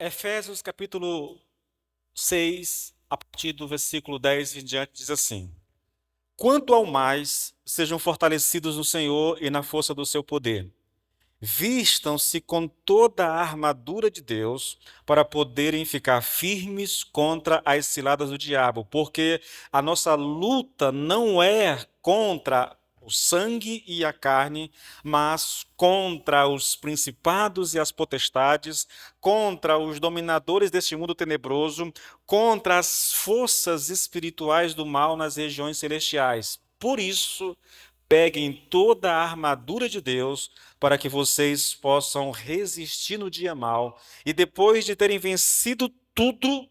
Efésios capítulo 6, a partir do versículo 10 em diante, diz assim: Quanto ao mais, sejam fortalecidos no Senhor e na força do seu poder. Vistam-se com toda a armadura de Deus para poderem ficar firmes contra as ciladas do diabo, porque a nossa luta não é contra o sangue e a carne, mas contra os principados e as potestades, contra os dominadores deste mundo tenebroso, contra as forças espirituais do mal nas regiões celestiais. Por isso, peguem toda a armadura de Deus para que vocês possam resistir no dia mau e depois de terem vencido tudo,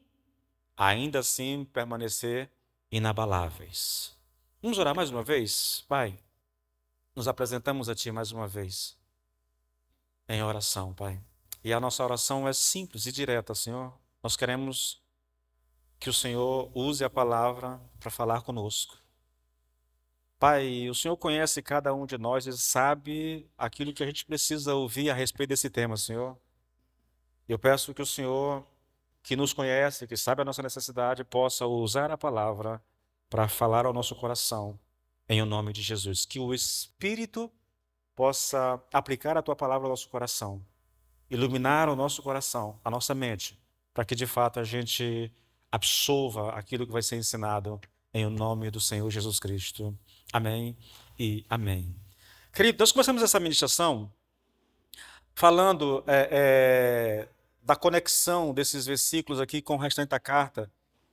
ainda assim permanecer inabaláveis. Vamos orar mais uma vez? Pai, nos apresentamos a Ti mais uma vez em oração, Pai. E a nossa oração é simples e direta, Senhor. Nós queremos que o Senhor use a palavra para falar conosco. Pai, o Senhor conhece cada um de nós e sabe aquilo que a gente precisa ouvir a respeito desse tema, Senhor. Eu peço que o Senhor, que nos conhece, que sabe a nossa necessidade, possa usar a palavra para falar ao nosso coração, em o nome de Jesus. Que o Espírito possa aplicar a Tua palavra ao nosso coração, iluminar o nosso coração, a nossa mente, para que de fato a gente absorva aquilo que vai ser ensinado em o nome do Senhor Jesus Cristo. Amém e amém. Querido, nós começamos essa ministração falando da conexão desses versículos aqui com o restante da carta,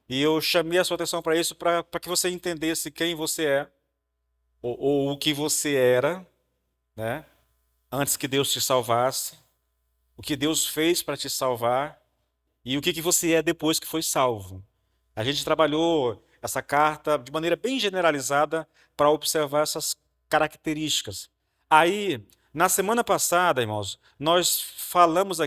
e eu chamei a sua atenção para isso, para que você entendesse quem você é, ou o que você era, né, antes que Deus te salvasse, o que Deus fez para te salvar, e o que você é depois que foi salvo. A gente trabalhou essa carta de maneira bem generalizada para observar essas características. Aí, na semana passada, irmãos, nós fizemos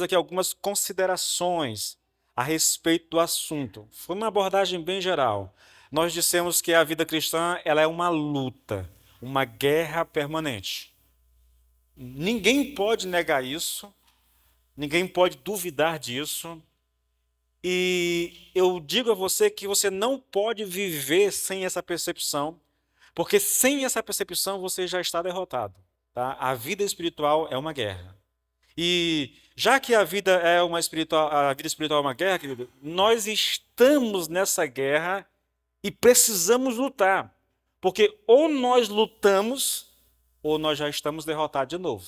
aqui algumas considerações a respeito do assunto. Foi uma abordagem bem geral. Nós dissemos que a vida cristã, ela é uma luta, uma guerra permanente. Ninguém pode negar isso, ninguém pode duvidar disso. E eu digo a você que você não pode viver sem essa percepção, porque sem essa percepção você já está derrotado. Tá? A vida espiritual é uma guerra. E já que a vida espiritual é uma guerra, querido, nós estamos nessa guerra e precisamos lutar. Porque ou nós lutamos, ou nós já estamos derrotados de novo.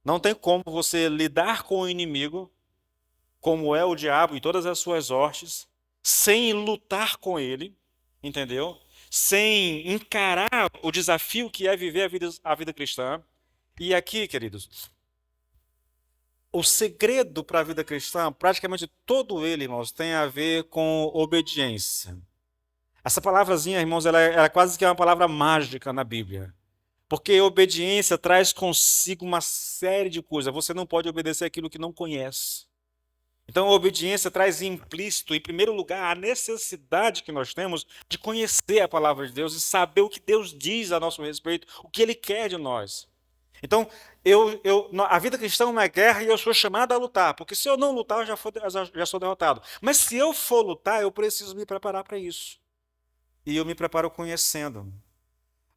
Não tem como você lidar com o inimigo, como é o diabo e todas as suas hostes, sem lutar com ele, entendeu? Sem encarar o desafio que é viver a vida cristã. E aqui, queridos, o segredo para a vida cristã, praticamente todo ele, irmãos, tem a ver com obediência. Essa palavrazinha, irmãos, ela é quase que uma palavra mágica na Bíblia. Porque obediência traz consigo uma série de coisas. Você não pode obedecer aquilo que não conhece. Então, a obediência traz implícito, em primeiro lugar, a necessidade que nós temos de conhecer a palavra de Deus e saber o que Deus diz a nosso respeito, o que Ele quer de nós. Então, a vida cristã é uma guerra e eu sou chamado a lutar, porque se eu não lutar, já sou derrotado. Mas se eu for lutar, eu preciso me preparar para isso. E eu me preparo conhecendo.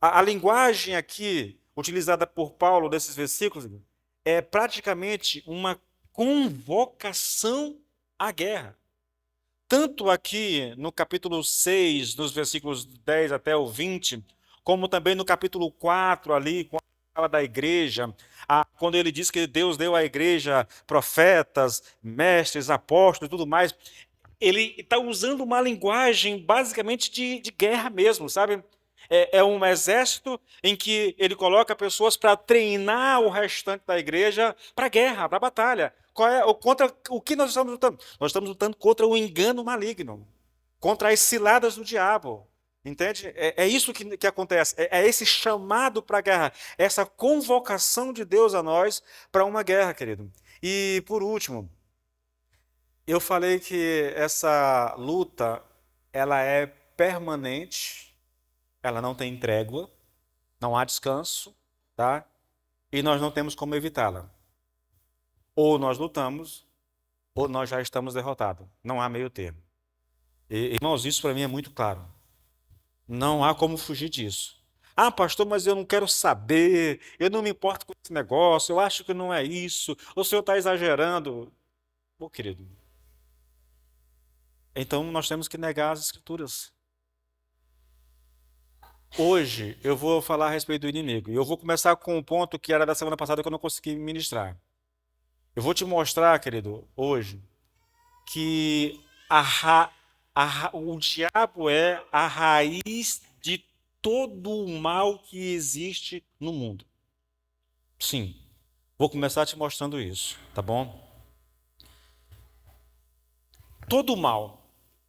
A linguagem aqui, utilizada por Paulo nesses versículos, é praticamente uma convocação à guerra. Tanto aqui no capítulo 6, nos versículos 10 até o 20, como também no capítulo 4, ali, quando fala da igreja, quando ele diz que Deus deu à igreja profetas, mestres, apóstolos e tudo mais, ele está usando uma linguagem basicamente de guerra mesmo, sabe? É um exército em que ele coloca pessoas para treinar o restante da igreja para a guerra, para a batalha. Contra o que nós estamos lutando? Nós estamos lutando contra o engano maligno, contra as ciladas do diabo. Entende? É isso que acontece. É esse chamado para a guerra, essa convocação de Deus a nós para uma guerra, querido. E, por último, eu falei que essa luta ela é permanente, ela não tem trégua, não há descanso, tá? E nós não temos como evitá-la. Ou nós lutamos, ou nós já estamos derrotados. Não há meio termo. Irmãos, isso para mim é muito claro. Não há como fugir disso. Ah, pastor, mas eu não quero saber, eu não me importo com esse negócio, eu acho que não é isso, o senhor está exagerando. Pô, querido, então nós temos que negar as escrituras. Hoje eu vou falar a respeito do inimigo. E eu vou começar com um ponto que era da semana passada que eu não consegui ministrar. Eu vou te mostrar, querido, hoje, que o diabo é a raiz de todo o mal que existe no mundo. Sim, vou começar te mostrando isso, tá bom? Todo o mal.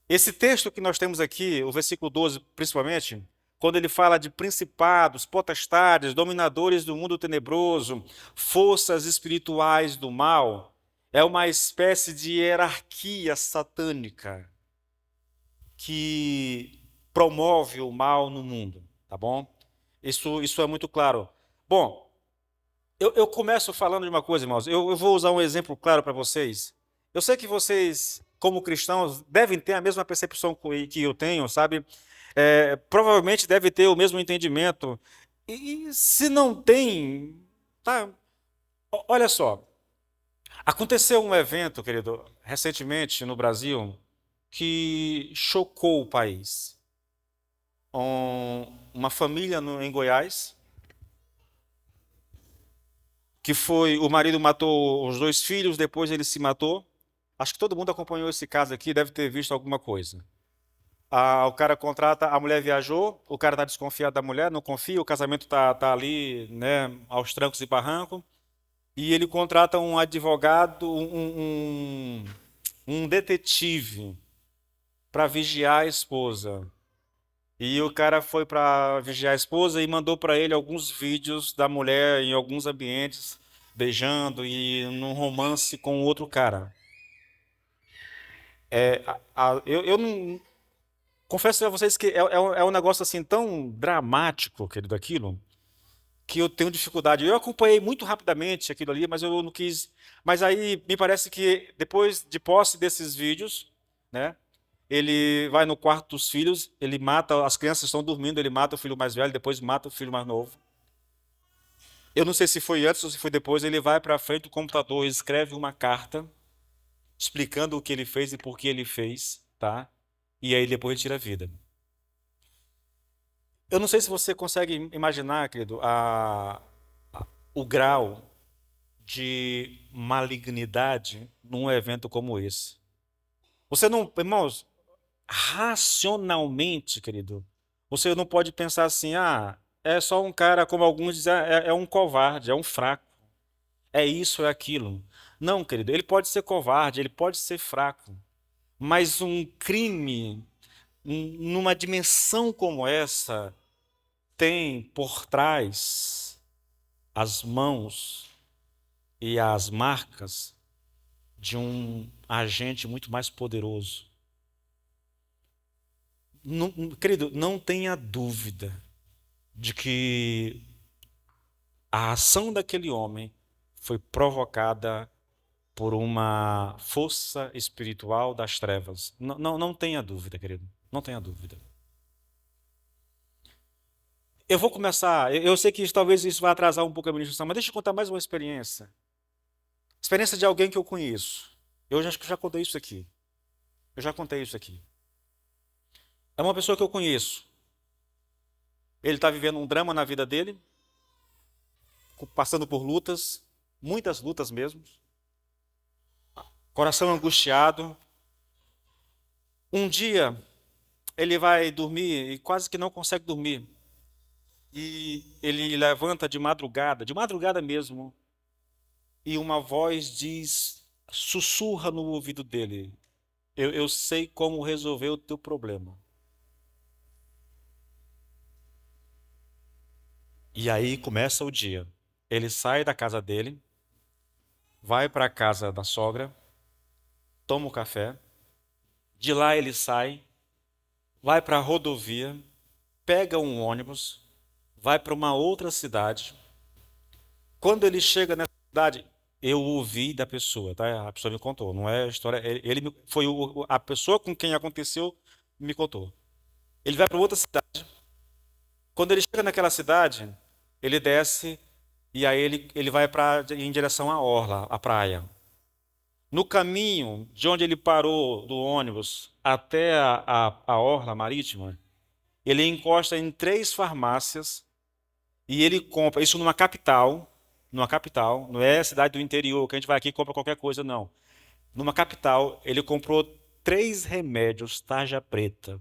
Esse texto que nós temos aqui, o versículo 12 principalmente, quando ele fala de principados, potestades, dominadores do mundo tenebroso, forças espirituais do mal, é uma espécie de hierarquia satânica que promove o mal no mundo, tá bom? Isso é muito claro. Bom, eu começo falando de uma coisa, irmãos. Eu vou usar um exemplo claro para vocês. Eu sei que vocês, como cristãos, devem ter a mesma percepção que eu tenho, sabe? Provavelmente deve ter o mesmo entendimento. E se não tem, tá? Olha só. Aconteceu um evento, querido, recentemente no Brasil, que chocou o país. Uma família em Goiás, que foi, o marido matou os dois filhos, depois ele se matou. Acho que todo mundo acompanhou esse caso aqui, deve ter visto alguma coisa. O cara contrata, a mulher viajou, o cara está desconfiado da mulher, não confia, o casamento tá ali, né, aos trancos e barrancos, e ele contrata um advogado, um detetive para vigiar a esposa. E o cara foi para vigiar a esposa e mandou para ele alguns vídeos da mulher em alguns ambientes, beijando e num romance com outro cara. Eu não confesso a vocês que é um negócio assim tão dramático, querido, aquilo, que eu tenho dificuldade. Eu acompanhei muito rapidamente aquilo ali, mas eu não quis. Mas aí me parece que depois de posse desses vídeos, né? Ele vai no quarto dos filhos, ele mata, as crianças estão dormindo, ele mata o filho mais velho, depois mata o filho mais novo. Eu não sei se foi antes ou se foi depois, ele vai para frente do computador, escreve uma carta explicando o que ele fez e por que ele fez, tá? E aí depois ele tira a vida. Eu não sei se você consegue imaginar, querido, o grau de malignidade num evento como esse. Você não, irmãos, racionalmente, querido, você não pode pensar assim, é só um cara, como alguns dizem, é um covarde, é um fraco, é isso, é aquilo. Não, querido, ele pode ser covarde, ele pode ser fraco, mas um crime numa dimensão como essa tem por trás as mãos e as marcas de um agente muito mais poderoso. Não, querido, não tenha dúvida de que a ação daquele homem foi provocada por uma força espiritual das trevas. Não, não, não tenha dúvida, querido. Não tenha dúvida. Eu vou começar. Eu sei que talvez isso vai atrasar um pouco a ministração, mas deixa eu contar mais uma experiência. Experiência de alguém que eu conheço. Eu já contei isso aqui. Eu já contei isso aqui. É uma pessoa que eu conheço. Ele está vivendo um drama na vida dele, passando por lutas, muitas lutas mesmo, coração angustiado. Um dia ele vai dormir e quase que não consegue dormir. E ele levanta de madrugada mesmo, e uma voz diz, sussurra no ouvido dele: eu sei como resolver o teu problema. E aí começa o dia. Ele sai da casa dele, vai para a casa da sogra, toma o café, de lá ele sai, vai para a rodovia, pega um ônibus, vai para uma outra cidade. Quando ele chega nessa cidade, Eu ouvi da pessoa, tá? A pessoa me contou, não é a história. Foi a pessoa com quem aconteceu me contou. Ele vai para outra cidade. Quando ele chega naquela cidade, ele desce e aí ele vai em direção à orla, à praia. No caminho de onde ele parou do ônibus até a orla marítima, ele encosta em três farmácias e ele compra, isso numa capital, não é cidade do interior que a gente vai aqui e compra qualquer coisa, não. Numa capital, ele comprou três remédios tarja preta.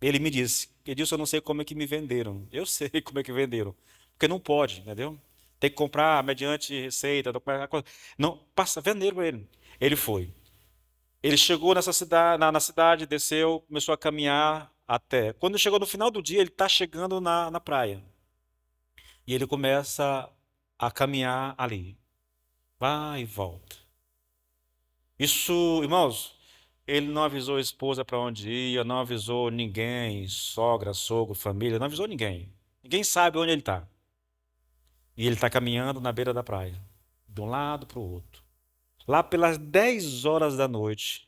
Ele me disse, Edilson, eu não sei como é que me venderam. Eu sei como é que venderam. Porque não pode, entendeu? Tem que comprar mediante receita. Não, passa, venderam ele. Ele foi. Ele chegou nessa cidade, na cidade, desceu, começou a caminhar até. Quando chegou no final do dia, ele está chegando na praia. E ele começa a caminhar ali. Vai e volta. Isso, irmãos, ele não avisou a esposa para onde ia, não avisou ninguém, sogra, sogro, família, não avisou ninguém. Ninguém sabe onde ele está. E ele está caminhando na beira da praia, de um lado para o outro. Lá pelas 10 horas da noite,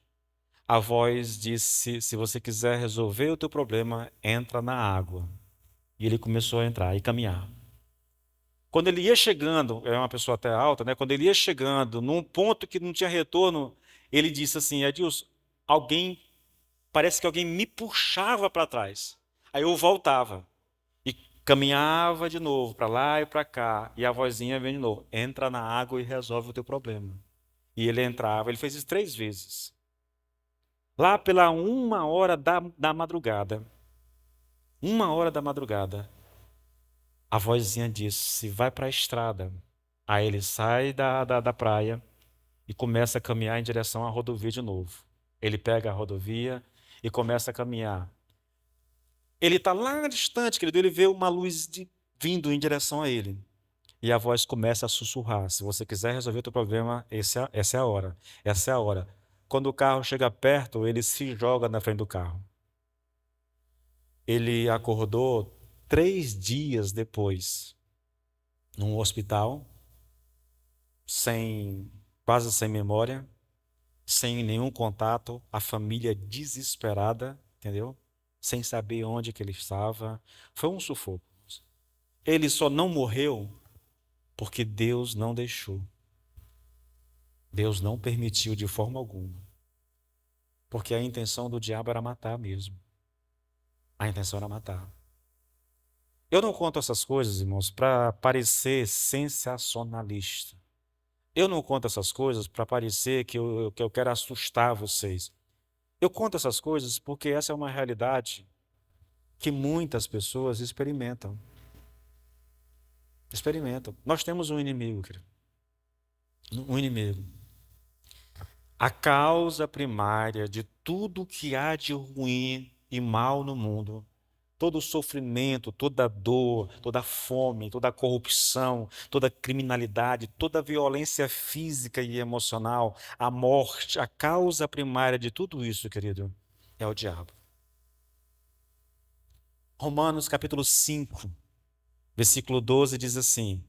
a voz disse: se você quiser resolver o teu problema, entra na água. E ele começou a entrar e caminhar. Quando ele ia chegando, é uma pessoa até alta, né? Quando ele ia chegando num ponto que não tinha retorno, ele disse assim: Edilson, alguém, parece que alguém me puxava para trás. Aí eu voltava e caminhava de novo para lá e para cá, e a vozinha vem de novo: entra na água e resolve o teu problema. E ele entrava, ele fez isso 3 vezes. Lá pela 1 hora da madrugada, 1 hora da madrugada, a vozinha disse: vai para a estrada. Aí ele sai da praia e começa a caminhar em direção à rodovia de novo. Ele pega a rodovia e começa a caminhar. Ele está lá distante, querido, ele vê uma luz vindo em direção a ele. E a voz começa a sussurrar: se você quiser resolver o teu problema, essa é a hora. Essa é a hora. Quando o carro chega perto, ele se joga na frente do carro. Ele acordou 3 dias depois, num hospital, quase sem memória, sem nenhum contato, a família desesperada, entendeu? Sem saber onde que ele estava. Foi um sufoco. Ele só não morreu porque Deus não deixou. Deus não permitiu de forma alguma. Porque a intenção do diabo era matar mesmo. A intenção era matar. Eu não conto essas coisas, irmãos, para parecer sensacionalista. Eu não conto essas coisas para parecer que eu quero assustar vocês. Eu conto essas coisas porque essa é uma realidade que muitas pessoas experimentam. Experimentam. Nós temos um inimigo, querido. Um inimigo. A causa primária de tudo que há de ruim e mal no mundo, todo o sofrimento, toda a dor, toda a fome, toda a corrupção, toda a criminalidade, toda a violência física e emocional, a morte, a causa primária de tudo isso, querido, é o diabo. Romanos capítulo 5, versículo 12 diz assim: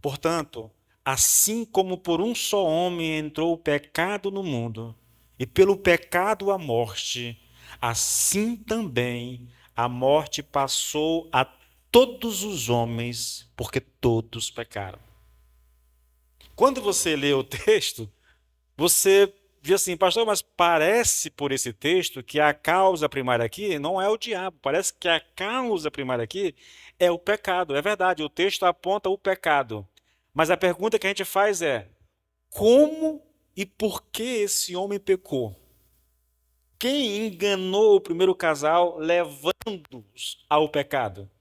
portanto, assim como por um só homem entrou o pecado no mundo, e pelo pecado a morte, assim também a morte passou a todos os homens, porque todos pecaram. Quando você lê o texto, você diz assim: pastor, mas parece por esse texto que a causa primária aqui não é o diabo, parece que a causa primária aqui é o pecado. É verdade, o texto aponta o pecado. Mas a pergunta que a gente faz é: como e por que esse homem pecou? Quem enganou o primeiro casal levando-os ao pecado?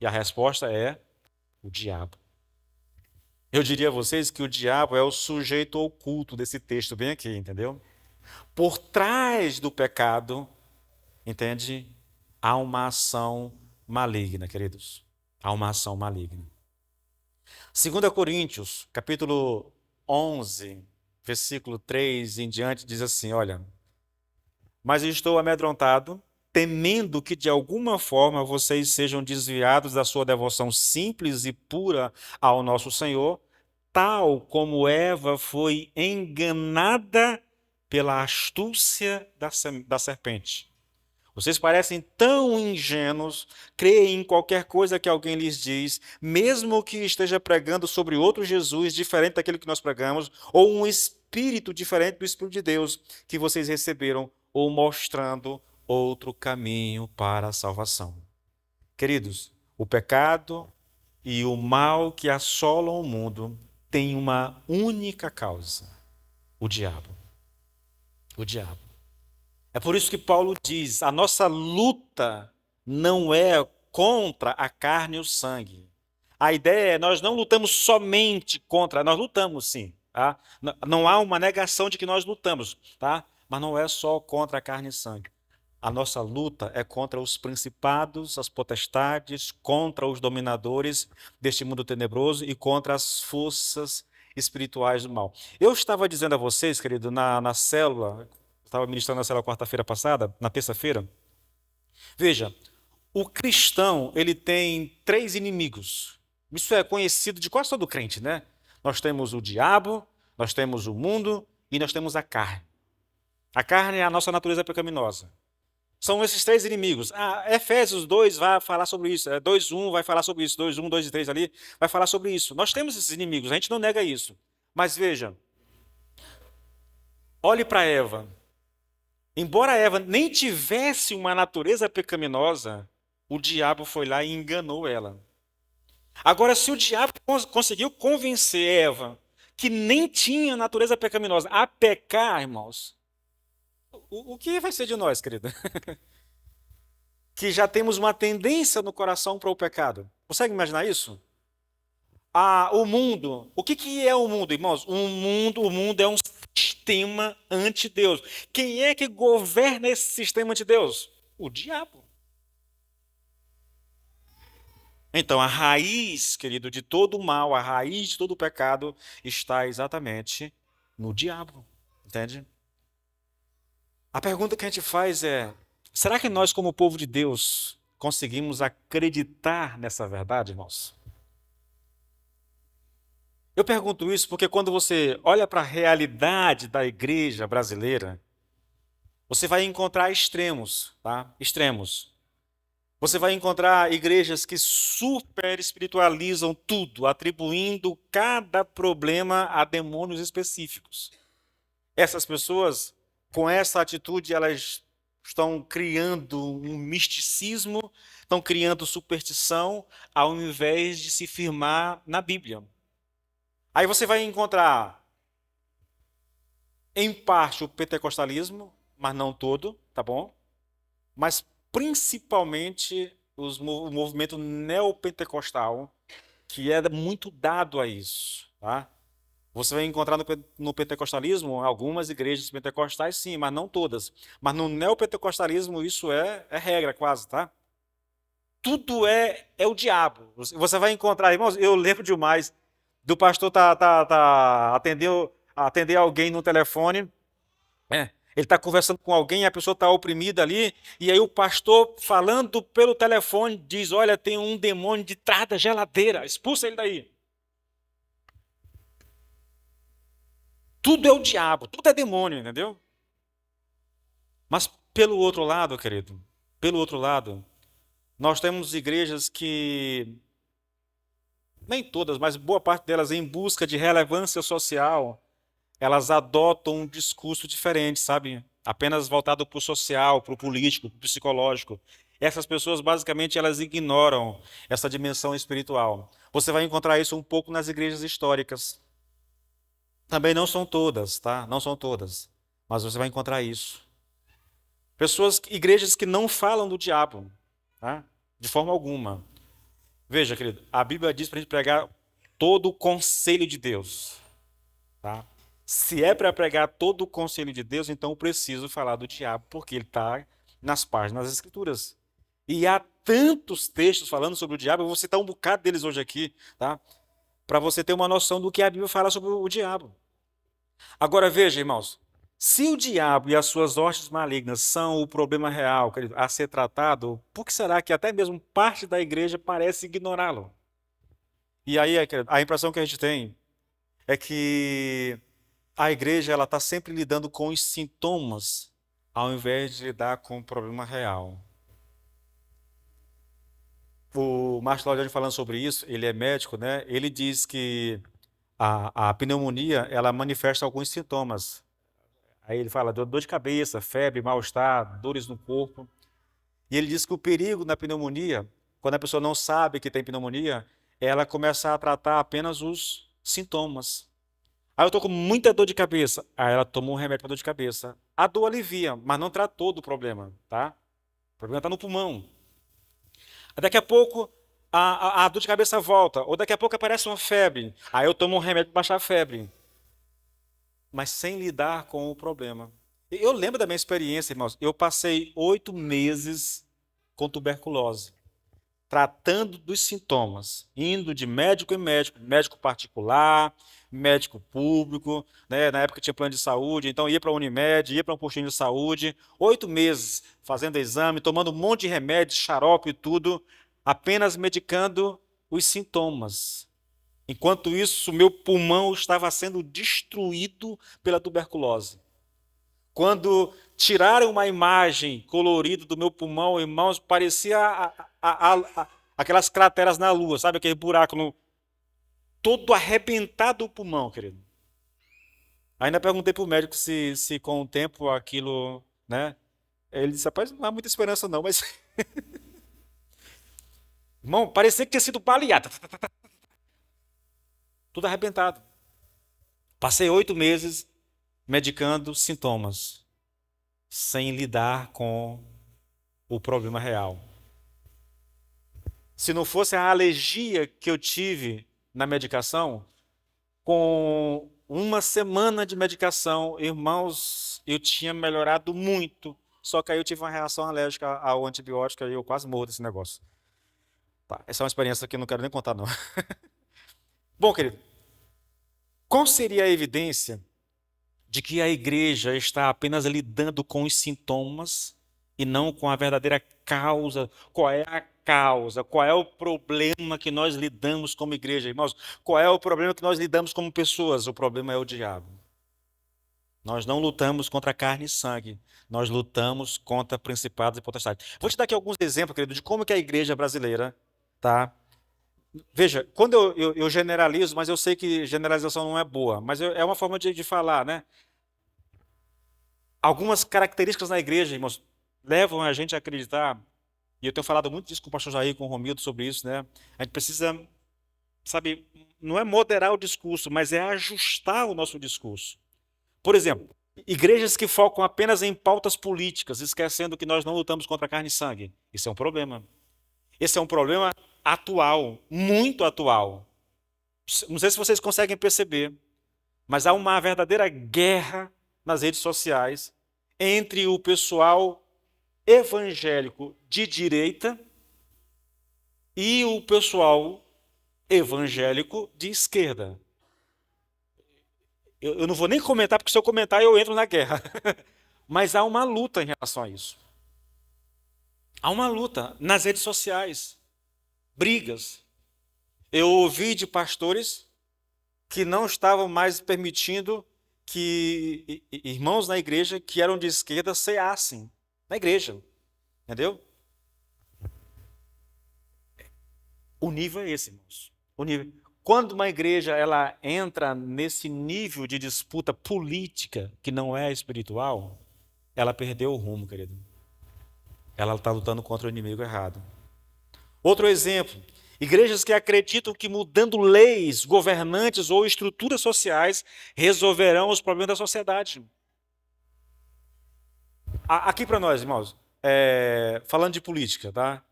E a resposta é o diabo. Eu diria a vocês que o diabo é o sujeito oculto desse texto bem aqui, entendeu? Por trás do pecado, entende? Há uma ação maligna, queridos. Há uma ação maligna. 2 Coríntios, capítulo 11, versículo 3 em diante, diz assim: olha, mas estou amedrontado, temendo que de alguma forma vocês sejam desviados da sua devoção simples e pura ao nosso Senhor, tal como Eva foi enganada pela astúcia da serpente. Vocês parecem tão ingênuos, creem em qualquer coisa que alguém lhes diz, mesmo que esteja pregando sobre outro Jesus diferente daquele que nós pregamos, ou um espírito diferente do Espírito de Deus que vocês receberam, ou mostrando outro caminho para a salvação. Queridos, o pecado e o mal que assolam o mundo têm uma única causa: o diabo. O diabo. É por isso que Paulo diz: a nossa luta não é contra a carne e o sangue. A ideia é, nós não lutamos somente contra, nós lutamos sim, tá? Não há uma negação de que nós lutamos, tá? Mas não é só contra a carne e sangue. A nossa luta é contra os principados, as potestades, contra os dominadores deste mundo tenebroso e contra as forças espirituais do mal. Eu estava dizendo a vocês, querido, na célula, estava ministrando na célula quarta-feira passada, na terça-feira. Veja, o cristão, ele tem três inimigos. Isso é conhecido de quase todo crente, né? Nós temos o diabo, nós temos o mundo e nós temos a carne. A carne é a nossa natureza pecaminosa. São esses três inimigos. Efésios 2 vai falar sobre isso. 2:1 vai falar sobre isso. 2:1, 2 e 3 ali vai falar sobre isso. Nós temos esses inimigos, a gente não nega isso. Mas veja, olhe para Eva. Embora Eva nem tivesse uma natureza pecaminosa, o diabo foi lá e enganou ela. Agora, se o diabo conseguiu convencer Eva, que nem tinha natureza pecaminosa, a pecar, irmãos, o que vai ser de nós, querida? Que já temos uma tendência no coração para o pecado. Consegue imaginar isso? O mundo. O que é o mundo, irmãos? O mundo é um sistema anti-Deus. Quem é que governa esse sistema anti-Deus? O diabo. Então, a raiz, querido, de todo o mal, a raiz de todo o pecado está exatamente no diabo. Entende? A pergunta que a gente faz é: será que nós, como povo de Deus, conseguimos acreditar nessa verdade, irmãos? Eu pergunto isso porque quando você olha para a realidade da igreja brasileira, você vai encontrar extremos, tá? Extremos. Você vai encontrar igrejas que super espiritualizam tudo, atribuindo cada problema a demônios específicos. Essas pessoas, com essa atitude, elas estão criando um misticismo, estão criando superstição, ao invés de se firmar na Bíblia. Aí você vai encontrar, em parte, o pentecostalismo, mas não todo, tá bom? Mas principalmente o movimento neopentecostal, que é muito dado a isso, tá? Você vai encontrar no pentecostalismo algumas igrejas pentecostais, sim, mas não todas. Mas no neopentecostalismo isso é regra quase, tá? Tudo é o diabo. Você vai encontrar, irmãos, eu lembro demais do pastor atender alguém no telefone, ele está conversando com alguém, a pessoa está oprimida ali, e aí o pastor, falando pelo telefone, diz: olha, tem um demônio de trás da geladeira, expulsa ele daí. Tudo é o diabo, tudo é demônio, entendeu? Mas pelo outro lado, querido, pelo outro lado, nós temos igrejas que, nem todas, mas boa parte delas, em busca de relevância social, elas adotam um discurso diferente, sabe? Apenas voltado para o social, para o político, para o psicológico. Essas pessoas, basicamente, elas ignoram essa dimensão espiritual. Você vai encontrar isso um pouco nas igrejas históricas. Também não são todas, tá? Não são todas. Mas você vai encontrar isso. Igrejas que não falam do diabo, tá? De forma alguma. Veja, querido, a Bíblia diz para a gente pregar todo o conselho de Deus, tá? Se é para pregar todo o conselho de Deus, então eu preciso falar do diabo, porque ele está nas páginas das Escrituras. E há tantos textos falando sobre o diabo, eu vou citar um bocado deles hoje aqui, tá? Para você ter uma noção do que a Bíblia fala sobre o diabo. Agora veja, irmãos, se o diabo e as suas hostes malignas são o problema real, querido, a ser tratado, por que será que até mesmo parte da igreja parece ignorá-lo? E aí, a impressão que a gente tem é que a igreja ela está sempre lidando com os sintomas, ao invés de lidar com o problema real. O Márcio Laudiani falando sobre isso, ele é médico, né? Ele diz que a pneumonia ela manifesta alguns sintomas. Aí ele fala de dor de cabeça, febre, mal-estar, dores no corpo. E ele diz que o perigo na pneumonia, quando a pessoa não sabe que tem pneumonia, ela começa a tratar apenas os sintomas. Aí eu estou com muita dor de cabeça. Aí ela toma um remédio para dor de cabeça. A dor alivia, mas não tratou do problema, tá? O problema está no pulmão. Daqui a pouco a dor de cabeça volta, ou daqui a pouco aparece uma febre. Aí eu tomo um remédio para baixar a febre, mas sem lidar com o problema. Eu lembro da minha experiência, irmãos. Eu passei 8 meses com tuberculose, tratando dos sintomas, indo de médico em médico, médico particular, médico público, né? Na época tinha plano de saúde, então ia para a Unimed, ia para um postinho de saúde, 8 meses fazendo exame, tomando um monte de remédio, xarope e tudo, apenas medicando os sintomas. Enquanto isso, meu pulmão estava sendo destruído pela tuberculose. Quando tiraram uma imagem colorida do meu pulmão, irmãos, parecia aquelas crateras na lua, sabe? Aquele buraco todo arrebentado o pulmão, querido. Ainda perguntei para o médico se com o tempo aquilo, né? Ele disse, rapaz, não há muita esperança não, mas... Irmão, parecia que tinha sido baleado. Tudo arrebentado. Passei 8 meses medicando sintomas, sem lidar com o problema real. Se não fosse a alergia que eu tive na medicação, com uma semana de medicação, irmãos, eu tinha melhorado muito. Só que aí eu tive uma reação alérgica ao antibiótico e eu quase morro desse negócio. Tá, essa é uma experiência que eu não quero nem contar, não. Bom, querido, qual seria a evidência de que a igreja está apenas lidando com os sintomas e não com a verdadeira causa? Qual é a causa? Qual é o problema que nós lidamos como igreja, irmãos? Qual é o problema que nós lidamos como pessoas? O problema é o diabo. Nós não lutamos contra carne e sangue, nós lutamos contra principados e potestades. Vou te dar aqui alguns exemplos, querido, de como que a igreja brasileira, tá? Veja, quando eu generalizo, mas eu sei que generalização não é boa, mas é uma forma de falar, né? Algumas características na igreja, irmãos, levam a gente a acreditar, e eu tenho falado muito disso com o pastor Jair, com o Romildo sobre isso, né? A gente precisa, sabe, não é moderar o discurso, mas é ajustar o nosso discurso. Por exemplo, igrejas que focam apenas em pautas políticas, esquecendo que nós não lutamos contra carne e sangue. Isso é um problema. Esse é um problema atual, muito atual. Não sei se vocês conseguem perceber, mas há uma verdadeira guerra nas redes sociais entre o pessoal evangélico de direita e o pessoal evangélico de esquerda. Eu não vou nem comentar, porque se eu comentar eu entro na guerra. Mas há uma luta em relação a isso. Há uma luta nas redes sociais, brigas. Eu ouvi de pastores que não estavam mais permitindo que irmãos na igreja que eram de esquerda ceassem na igreja. Entendeu? O nível é esse, irmãos. O nível. Quando uma igreja ela entra nesse nível de disputa política que não é espiritual, ela perdeu o rumo, querido. Ela está lutando contra o inimigo errado. Outro exemplo, igrejas que acreditam que mudando leis, governantes ou estruturas sociais resolverão os problemas da sociedade. Aqui para nós, irmãos, falando de política, tá?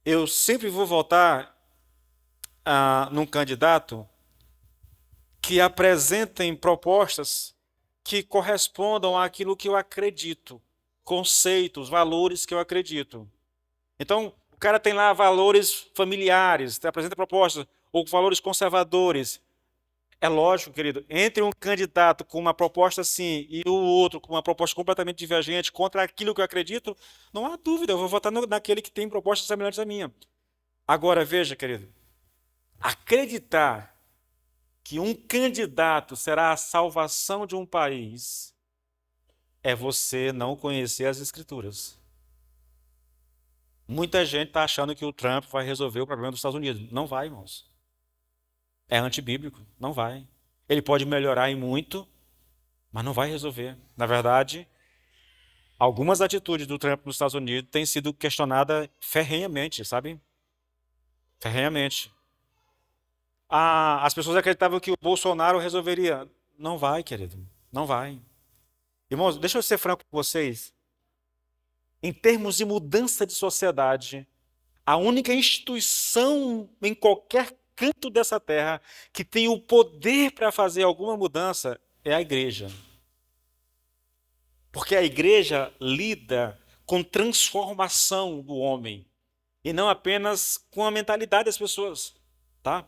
Eu sempre vou votar num candidato que apresentem propostas que correspondam àquilo que eu acredito, conceitos, valores que eu acredito. Então, o cara tem lá valores familiares, apresenta propostas, ou valores conservadores. É lógico, querido, entre um candidato com uma proposta assim e o outro com uma proposta completamente divergente contra aquilo que eu acredito, não há dúvida, eu vou votar naquele que tem propostas semelhantes à minha. Agora, veja, querido, acreditar que um candidato será a salvação de um país é você não conhecer as Escrituras. Muita gente está achando que o Trump vai resolver o problema dos Estados Unidos. Não vai, irmãos. É antibíblico. Não vai. Ele pode melhorar em muito, mas não vai resolver. Na verdade, algumas atitudes do Trump nos Estados Unidos têm sido questionadas ferrenhamente, sabe? Ferrenhamente. As pessoas acreditavam que o Bolsonaro resolveria. Não vai, querido. Não vai. Irmãos, deixa eu ser franco com vocês. Em termos de mudança de sociedade, a única instituição em qualquer canto dessa terra que tem o poder para fazer alguma mudança é a igreja. Porque a igreja lida com transformação do homem e não apenas com a mentalidade das pessoas, tá?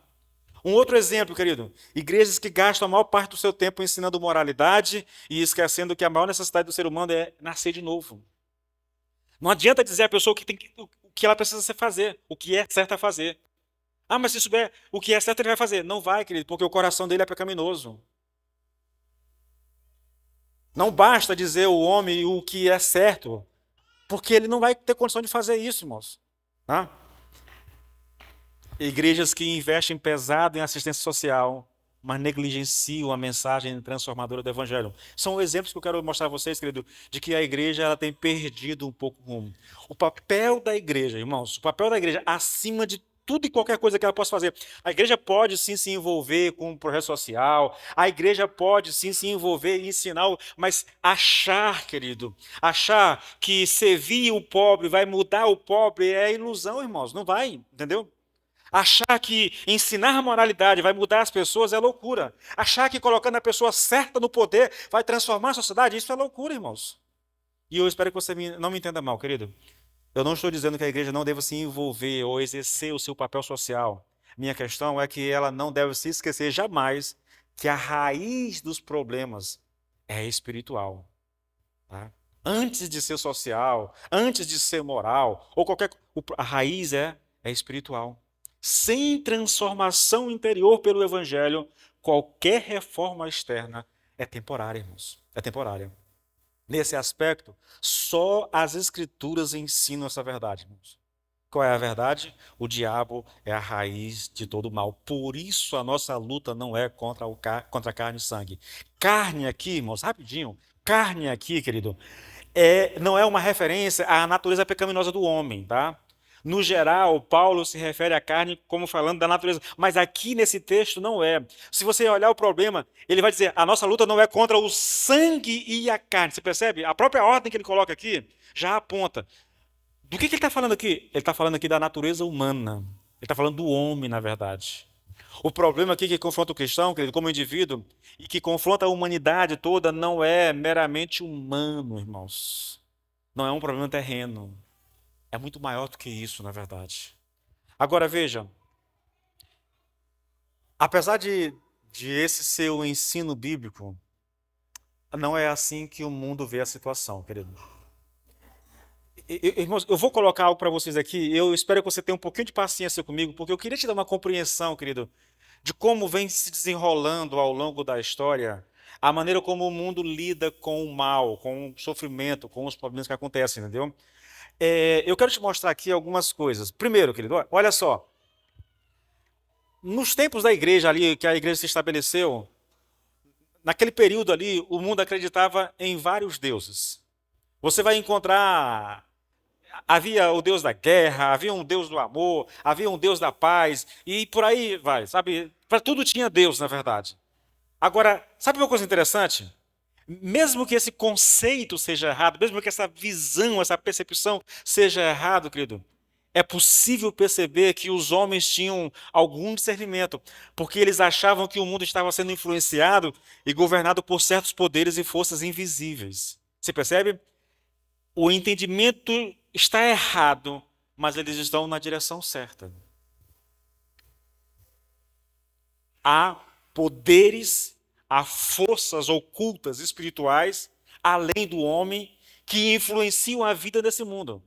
Um outro exemplo, querido, igrejas que gastam a maior parte do seu tempo ensinando moralidade e esquecendo que a maior necessidade do ser humano é nascer de novo. Não adianta dizer à pessoa o que ela precisa fazer, o que é certo a fazer. Ah, mas se souber o que é certo, ele vai fazer. Não vai, querido, porque o coração dele é pecaminoso. Não basta dizer ao homem o que é certo, porque ele não vai ter condição de fazer isso, irmãos. Tá? Igrejas que investem pesado em assistência social, mas negligenciam a mensagem transformadora do Evangelho. São exemplos que eu quero mostrar a vocês, querido, de que a igreja ela tem perdido um pouco o rumo. O papel da igreja, irmãos, o papel da igreja, acima de tudo e qualquer coisa que ela possa fazer. A igreja pode sim se envolver com um projeto social, a igreja pode sim se envolver e ensinar, mas achar, querido, achar que servir o pobre vai mudar o pobre é ilusão, irmãos, não vai, entendeu? Achar que ensinar moralidade vai mudar as pessoas é loucura. Achar que colocando a pessoa certa no poder vai transformar a sociedade, isso é loucura, irmãos. E eu espero que você não me entenda mal, querido. Eu não estou dizendo que a igreja não deva se envolver ou exercer o seu papel social. Minha questão é que ela não deve se esquecer jamais que a raiz dos problemas é espiritual. Tá? Antes de ser social, antes de ser moral, ou a raiz é espiritual. Sem transformação interior pelo Evangelho, qualquer reforma externa é temporária, irmãos. É temporária. Nesse aspecto, só as Escrituras ensinam essa verdade, irmãos. Qual é a verdade? O diabo é a raiz de todo mal. Por isso a nossa luta não é contra carne e sangue. Carne aqui, irmãos, rapidinho. Carne aqui, querido, não é uma referência à natureza pecaminosa do homem, tá? No geral, Paulo se refere à carne como falando da natureza, mas aqui nesse texto não é. Se você olhar o problema, ele vai dizer: a nossa luta não é contra o sangue e a carne. Você percebe? A própria ordem que ele coloca aqui já aponta. Do que ele está falando aqui? Ele está falando aqui da natureza humana. Ele está falando do homem, na verdade. O problema aqui que confronta o cristão, querido, como indivíduo, e que confronta a humanidade toda, não é meramente humano, irmãos. Não é um problema terreno. É muito maior do que isso, na verdade. Agora veja, apesar de esse ser o ensino bíblico, não é assim que o mundo vê a situação, querido. Irmãos, eu vou colocar algo para vocês aqui, eu espero que você tenha um pouquinho de paciência comigo, porque eu queria te dar uma compreensão, querido, de como vem se desenrolando ao longo da história a maneira como o mundo lida com o mal, com o sofrimento, com os problemas que acontecem, entendeu? Eu quero te mostrar aqui algumas coisas. Primeiro, querido, olha só. Nos tempos da igreja ali, que a igreja se estabeleceu, naquele período ali, o mundo acreditava em vários deuses. Você vai encontrar, havia o Deus da guerra, havia um Deus do amor, havia um Deus da paz, e por aí vai, sabe? Para tudo tinha Deus, na verdade. Agora, sabe uma coisa interessante? Mesmo que esse conceito seja errado, mesmo que essa visão, essa percepção seja errado, querido, é possível perceber que os homens tinham algum discernimento, porque eles achavam que o mundo estava sendo influenciado e governado por certos poderes e forças invisíveis. Você percebe? O entendimento está errado, mas eles estão na direção certa. Há poderes, há forças ocultas espirituais, além do homem, que influenciam a vida desse mundo.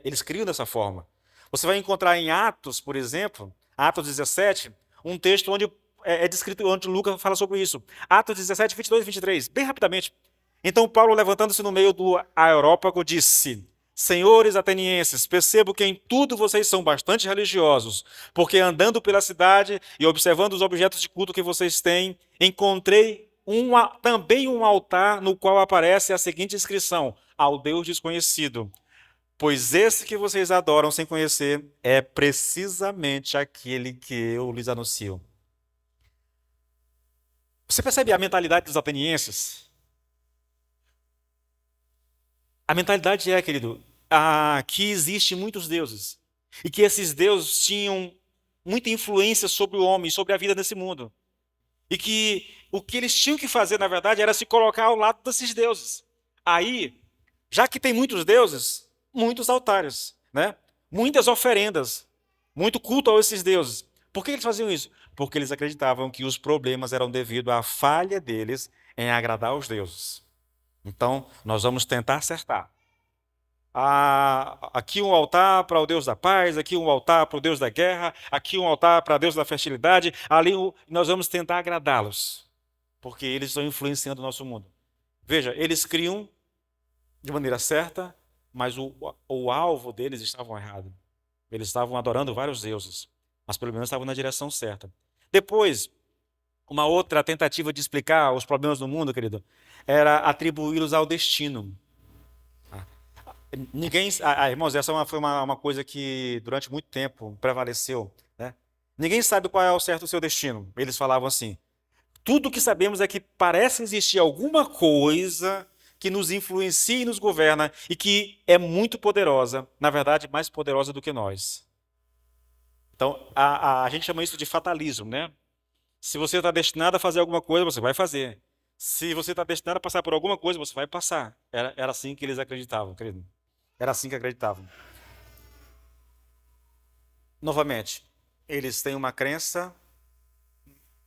Eles criam dessa forma. Você vai encontrar em Atos, por exemplo, Atos 17, um texto onde é descrito onde Lucas fala sobre isso. Atos 17, 22 e 23, bem rapidamente. Então Paulo, levantando-se no meio do Areópago, disse: Senhores atenienses, percebo que em tudo vocês são bastante religiosos, porque andando pela cidade e observando os objetos de culto que vocês têm, encontrei também um altar no qual aparece a seguinte inscrição: ao Deus desconhecido. Pois esse que vocês adoram sem conhecer é precisamente aquele que eu lhes anuncio. Você percebe a mentalidade dos atenienses? A mentalidade é, querido, que existem muitos deuses e que esses deuses tinham muita influência sobre o homem, sobre a vida nesse mundo. E que o que eles tinham que fazer, na verdade, era se colocar ao lado desses deuses. Aí, já que tem muitos deuses, muitos altares, né? Muitas oferendas, muito culto a esses deuses. Por que eles faziam isso? Porque eles acreditavam que os problemas eram devido à falha deles em agradar os deuses. Então, nós vamos tentar acertar. Aqui um altar para o Deus da paz, aqui um altar para o Deus da guerra, aqui um altar para o Deus da fertilidade, ali nós vamos tentar agradá-los, porque eles estão influenciando o nosso mundo. Veja, eles criam de maneira certa, mas o alvo deles estava errado. Eles estavam adorando vários deuses, mas pelo menos estavam na direção certa. Depois, uma outra tentativa de explicar os problemas do mundo, querido, era atribuí-los ao destino. Irmãos, essa foi uma coisa que durante muito tempo prevaleceu, né? Ninguém sabe qual é o certo o seu destino. Eles falavam assim. Tudo o que sabemos é que parece existir alguma coisa que nos influencia e nos governa e que é muito poderosa, na verdade, mais poderosa do que nós. Então, a gente chama isso de fatalismo, né? Se você está destinado a fazer alguma coisa, você vai fazer. Se você está destinado a passar por alguma coisa, você vai passar. Era assim que eles acreditavam, querido. Era assim que acreditavam. Novamente, eles têm uma crença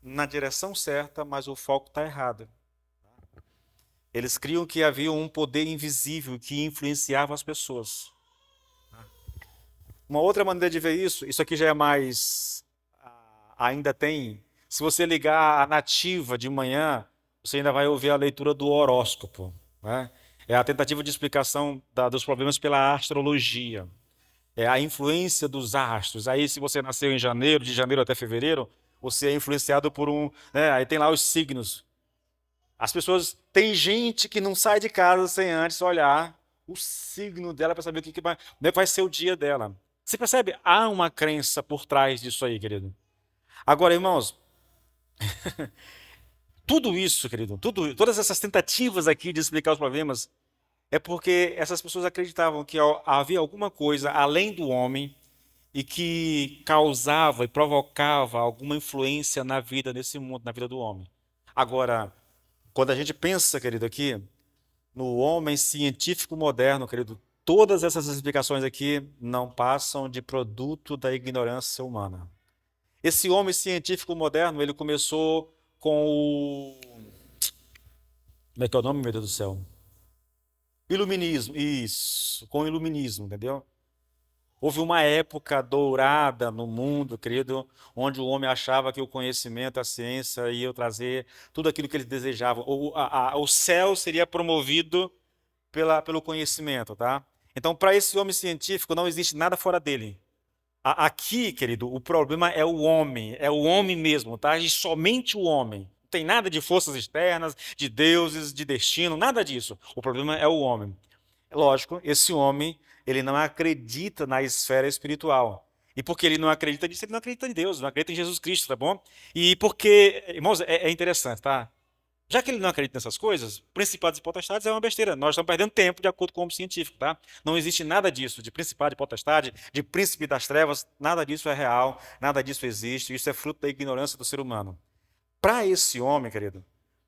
na direção certa, mas o foco está errado. Eles criam que havia um poder invisível que influenciava as pessoas. Uma outra maneira de ver isso aqui já é mais. Ainda tem. Se você ligar a nativa de manhã, você ainda vai ouvir a leitura do horóscopo. Né? É a tentativa de explicação dos problemas pela astrologia. É a influência dos astros. Aí, se você nasceu em janeiro, de janeiro até fevereiro, você é influenciado por um. Né? Aí tem lá os signos. As pessoas. Tem gente que não sai de casa sem antes olhar o signo dela para saber como é que vai ser o dia dela. Você percebe? Há uma crença por trás disso aí, querido. Agora, irmãos, tudo isso, querido, todas essas tentativas aqui de explicar os problemas, é porque essas pessoas acreditavam que havia alguma coisa além do homem e que causava e provocava alguma influência na vida desse mundo, na vida do homem. Agora, quando a gente pensa, querido, aqui, no homem científico moderno, querido, todas essas explicações aqui não passam de produto da ignorância humana. Esse homem científico moderno, ele começou com o... Como é que é o nome, meu Deus do céu? Iluminismo, isso, com o iluminismo, entendeu? Houve uma época dourada no mundo, querido, onde o homem achava que o conhecimento, a ciência ia trazer tudo aquilo que ele desejava. O céu seria promovido pelo conhecimento, tá? Então, para esse homem científico, não existe nada fora dele. Aqui, querido, o problema é o homem mesmo, tá? E somente o homem. Não tem nada de forças externas, de deuses, de destino, nada disso. O problema é o homem. Lógico, esse homem, ele não acredita na esfera espiritual. E porque ele não acredita nisso, ele não acredita em Deus, não acredita em Jesus Cristo, tá bom? E porque, irmãos, é interessante, tá? Já que ele não acredita nessas coisas, principados e potestades é uma besteira. Nós estamos perdendo tempo de acordo com o homem científico, tá? Não existe nada disso, de principado e potestade, de príncipe das trevas, nada disso é real, nada disso existe, isso é fruto da ignorância do ser humano. Para esse homem, querido,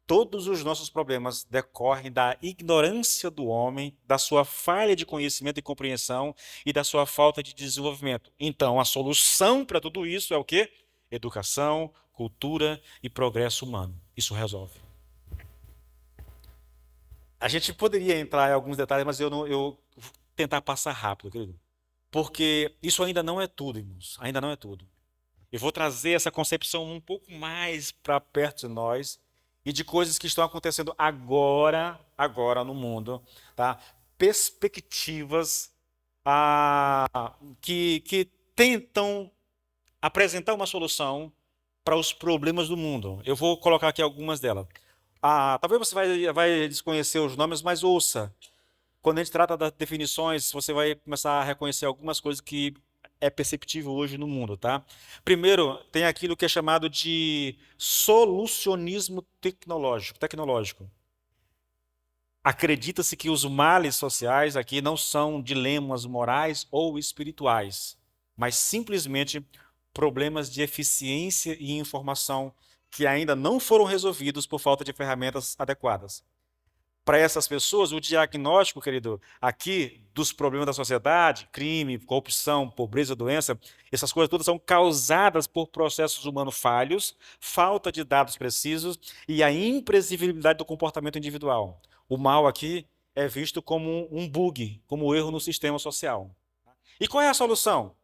todos os nossos problemas decorrem da ignorância do homem, da sua falha de conhecimento e compreensão e da sua falta de desenvolvimento. Então, a solução para tudo isso é o quê? Educação, cultura e progresso humano. Isso resolve. A gente poderia entrar em alguns detalhes, mas eu vou tentar passar rápido, querido. Porque isso ainda não é tudo, irmãos. Ainda não é tudo. Eu vou trazer essa concepção um pouco mais para perto de nós e de coisas que estão acontecendo agora no mundo, tá? Perspectivas que tentam apresentar uma solução para os problemas do mundo. Eu vou colocar aqui algumas delas. Talvez você vai desconhecer os nomes, mas ouça. Quando a gente trata das definições, você vai começar a reconhecer algumas coisas que é perceptível hoje no mundo, tá? Primeiro, tem aquilo que é chamado de solucionismo tecnológico. Acredita-se que os males sociais aqui não são dilemas morais ou espirituais, mas simplesmente problemas de eficiência e informação que ainda não foram resolvidos por falta de ferramentas adequadas. Para essas pessoas, o diagnóstico, querido, aqui dos problemas da sociedade, crime, corrupção, pobreza, doença, essas coisas todas são causadas por processos humanos falhos, falta de dados precisos e a imprevisibilidade do comportamento individual. O mal aqui é visto como um bug, como um erro no sistema social. E qual é a solução?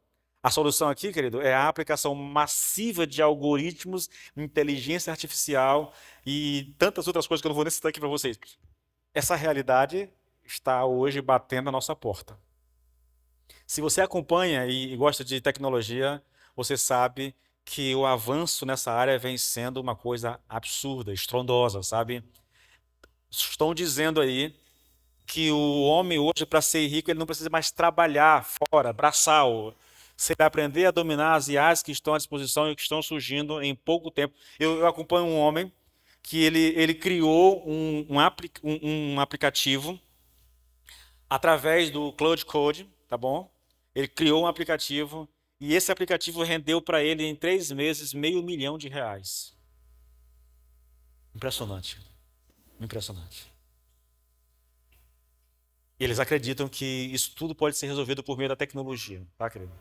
A solução aqui, querido, é a aplicação massiva de algoritmos, inteligência artificial e tantas outras coisas que eu não vou nem citar aqui para vocês. Essa realidade está hoje batendo a nossa porta. Se você acompanha e gosta de tecnologia, você sabe que o avanço nessa área vem sendo uma coisa absurda, estrondosa, sabe? Estão dizendo aí que o homem hoje, para ser rico, ele não precisa mais trabalhar fora, braçal. Se ele aprender a dominar as IAs que estão à disposição e que estão surgindo em pouco tempo. Eu acompanho um homem que ele criou um aplicativo através do Cloud Code, tá bom? Ele criou um aplicativo e esse aplicativo rendeu para ele em 3 meses R$ 500.000. Impressionante, impressionante. Eles acreditam que isso tudo pode ser resolvido por meio da tecnologia, tá, querido?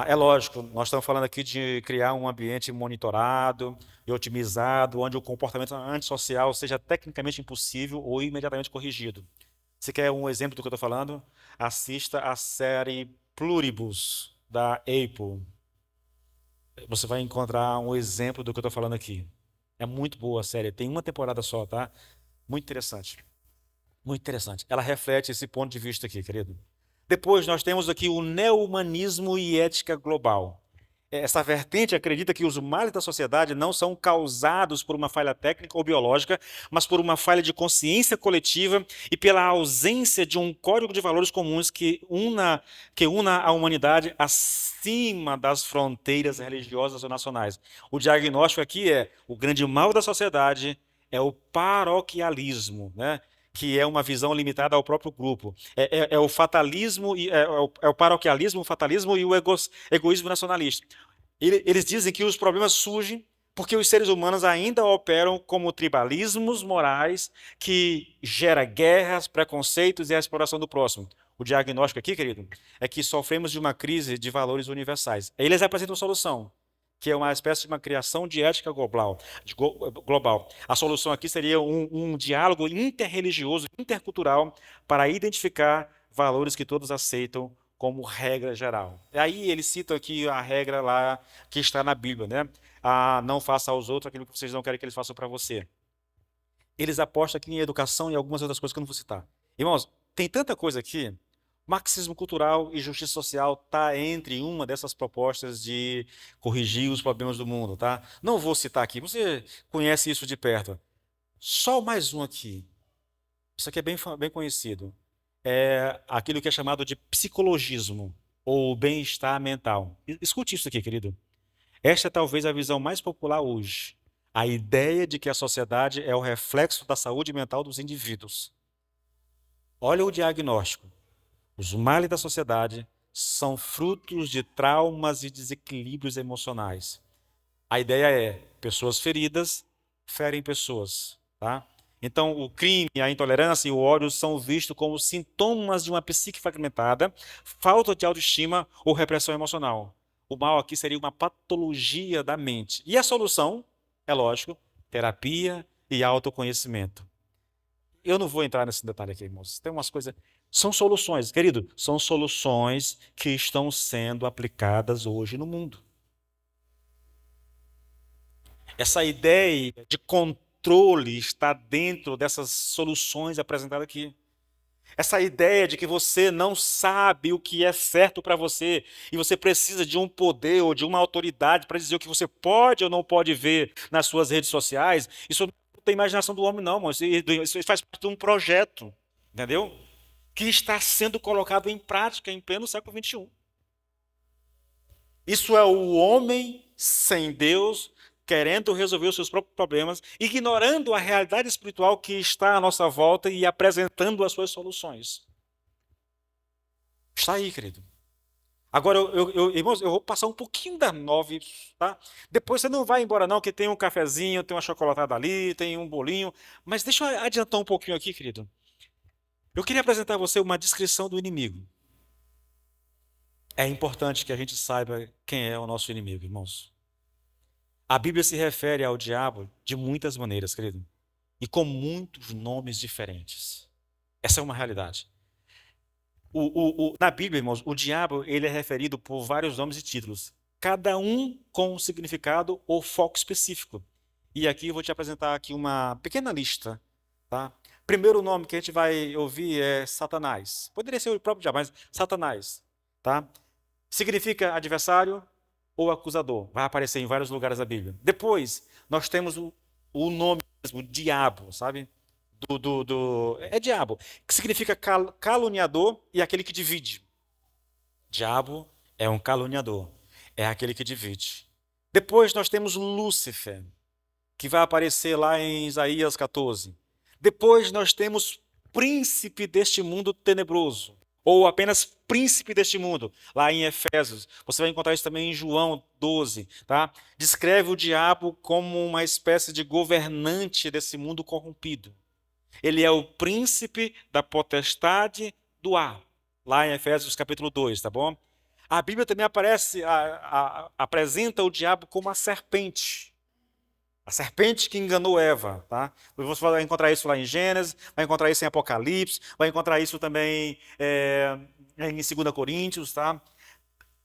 É lógico, nós estamos falando aqui de criar um ambiente monitorado e otimizado, onde o comportamento antissocial seja tecnicamente impossível ou imediatamente corrigido. Você quer um exemplo do que eu estou falando? Assista a série Pluribus, da Apple. Você vai encontrar um exemplo do que eu estou falando aqui. É muito boa a série, tem uma temporada só, tá? Muito interessante. Muito interessante. Ela reflete esse ponto de vista aqui, querido. Depois nós temos aqui o neo-humanismo e ética global. Essa vertente acredita que os males da sociedade não são causados por uma falha técnica ou biológica, mas por uma falha de consciência coletiva e pela ausência de um código de valores comuns que una a humanidade acima das fronteiras religiosas ou nacionais. O diagnóstico aqui é o grande mal da sociedade é o paroquialismo, né? Que é uma visão limitada ao próprio grupo. É o fatalismo, é o paroquialismo, o fatalismo e o egoísmo nacionalista. Eles dizem que os problemas surgem porque os seres humanos ainda operam como tribalismos morais que gera guerras, preconceitos e a exploração do próximo. O diagnóstico aqui, querido, é que sofremos de uma crise de valores universais. Eles apresentam solução, que é uma espécie de uma criação de ética global. A solução aqui seria um diálogo interreligioso, intercultural, para identificar valores que todos aceitam como regra geral. E aí eles citam aqui a regra lá que está na Bíblia, né? Não faça aos outros aquilo que vocês não querem que eles façam para você. Eles apostam aqui em educação e algumas outras coisas que eu não vou citar. Irmãos, tem tanta coisa aqui. Marxismo cultural e justiça social está entre uma dessas propostas de corrigir os problemas do mundo, tá? Não vou citar aqui, você conhece isso de perto. Só mais um aqui. Isso aqui é bem conhecido. É aquilo que é chamado de psicologismo ou bem-estar mental. Escute isso aqui, querido. Esta é talvez a visão mais popular hoje. A ideia de que a sociedade é o reflexo da saúde mental dos indivíduos. Olha o diagnóstico. Os males da sociedade são frutos de traumas e desequilíbrios emocionais. A ideia é: pessoas feridas ferem pessoas, tá? Então, o crime, a intolerância e o ódio são vistos como sintomas de uma psique fragmentada, falta de autoestima ou repressão emocional. O mal aqui seria uma patologia da mente. E a solução, é lógico, terapia e autoconhecimento. Eu não vou entrar nesse detalhe aqui, irmãos. Tem umas coisas. São soluções, querido, são soluções que estão sendo aplicadas hoje no mundo. Essa ideia de controle está dentro dessas soluções apresentadas aqui. Essa ideia de que você não sabe o que é certo para você e você precisa de um poder ou de uma autoridade para dizer o que você pode ou não pode ver nas suas redes sociais, isso não tem imaginação do homem, não, irmão. Isso faz parte de um projeto, entendeu? Que está sendo colocado em prática em pleno século XXI. Isso é o homem sem Deus, querendo resolver os seus próprios problemas, ignorando a realidade espiritual que está à nossa volta e apresentando as suas soluções. Está aí, querido. Agora, irmãos, eu vou passar um pouquinho das 9, tá? Depois você não vai embora não, que tem um cafezinho, tem uma chocolatada ali, tem um bolinho. Mas deixa eu adiantar um pouquinho aqui, querido. Eu queria apresentar a você uma descrição do inimigo. É importante que a gente saiba quem é o nosso inimigo, irmãos. A Bíblia se refere ao diabo de muitas maneiras, querido, e com muitos nomes diferentes. Essa é uma realidade. Na Bíblia, irmãos, o diabo ele é referido por vários nomes e títulos, cada um com um significado ou foco específico. E aqui eu vou te apresentar aqui uma pequena lista, tá? Primeiro nome que a gente vai ouvir é Satanás. Poderia ser o próprio diabo, mas Satanás, tá? Significa adversário ou acusador. Vai aparecer em vários lugares da Bíblia. Depois, nós temos o nome mesmo, diabo, sabe? É diabo, que significa caluniador e aquele que divide. Diabo é um caluniador, é aquele que divide. Depois nós temos Lúcifer, que vai aparecer lá em Isaías 14. Depois nós temos príncipe deste mundo tenebroso, ou apenas príncipe deste mundo, lá em Efésios. Você vai encontrar isso também em João 12, tá? Descreve o diabo como uma espécie de governante desse mundo corrompido. Ele é o príncipe da potestade do ar, lá em Efésios capítulo 2, tá bom? A Bíblia também apresenta o diabo como a serpente que enganou Eva, tá? Você vai encontrar isso lá em Gênesis, vai encontrar isso em Apocalipse, vai encontrar isso também em 2 Coríntios, tá?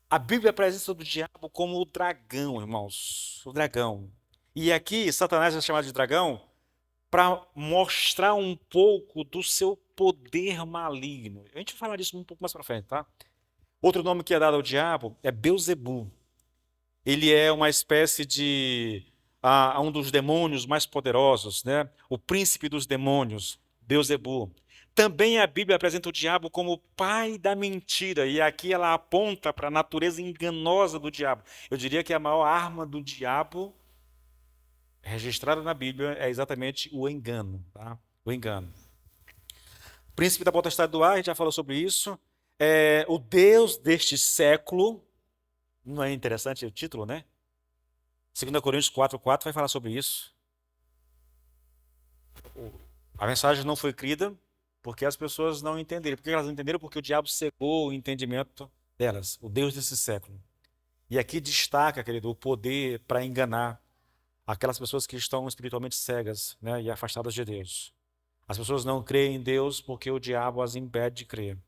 A Bíblia apresenta o diabo como o dragão, irmãos, o dragão. E aqui, Satanás é chamado de dragão para mostrar um pouco do seu poder maligno. A gente vai falar disso um pouco mais para frente, tá? Outro nome que é dado ao diabo é Beelzebu. Ele é uma espécie de um dos demônios mais poderosos, né? O príncipe dos demônios, Beelzebu. Também a Bíblia apresenta o diabo como o pai da mentira, e aqui ela aponta para a natureza enganosa do diabo. Eu diria que a maior arma do diabo registrada na Bíblia é exatamente o engano, tá? O engano. Príncipe da potestade do ar, a gente já falou sobre isso. O Deus deste século, não é interessante o título, né? 2 Coríntios 4:4 vai falar sobre isso. A mensagem não foi crida porque as pessoas não entenderam. Por que elas não entenderam? Porque o diabo cegou o entendimento delas, o Deus desse século. E aqui destaca, querido, o poder para enganar aquelas pessoas que estão espiritualmente cegas, né, e afastadas de Deus. As pessoas não creem em Deus porque o diabo as impede de crer.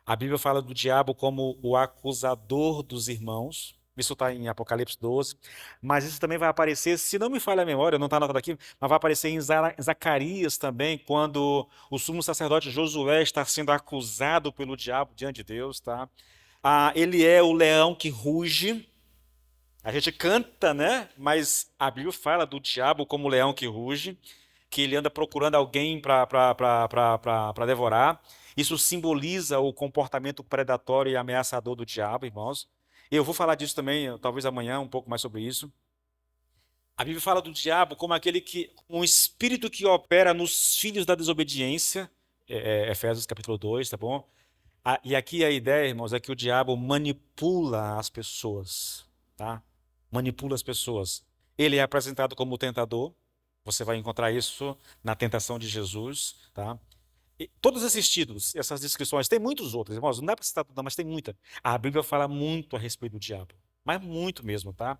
A Bíblia fala do diabo como o acusador dos irmãos. Isso está em Apocalipse 12. Mas isso também vai aparecer, se não me falha a memória, não está anotado aqui, mas vai aparecer em Zacarias também, quando o sumo sacerdote Josué está sendo acusado pelo diabo diante de Deus, tá? Ele é o leão que ruge. A gente canta, né? Mas a Bíblia fala do diabo como o leão que ruge, que ele anda procurando alguém para devorar. Isso simboliza o comportamento predatório e ameaçador do diabo, irmãos. Eu vou falar disso também, talvez amanhã, um pouco mais sobre isso. A Bíblia fala do diabo como um espírito que opera nos filhos da desobediência, Efésios capítulo 2, tá bom? E aqui a ideia, irmãos, é que o diabo manipula as pessoas, tá? Manipula as pessoas. Ele é apresentado como o tentador. Você vai encontrar isso na tentação de Jesus, tá? E todos esses títulos, essas descrições, tem muitos outros, irmãos, não dá para citar tudo, mas tem muita. A Bíblia fala muito a respeito do diabo, mas muito mesmo, tá?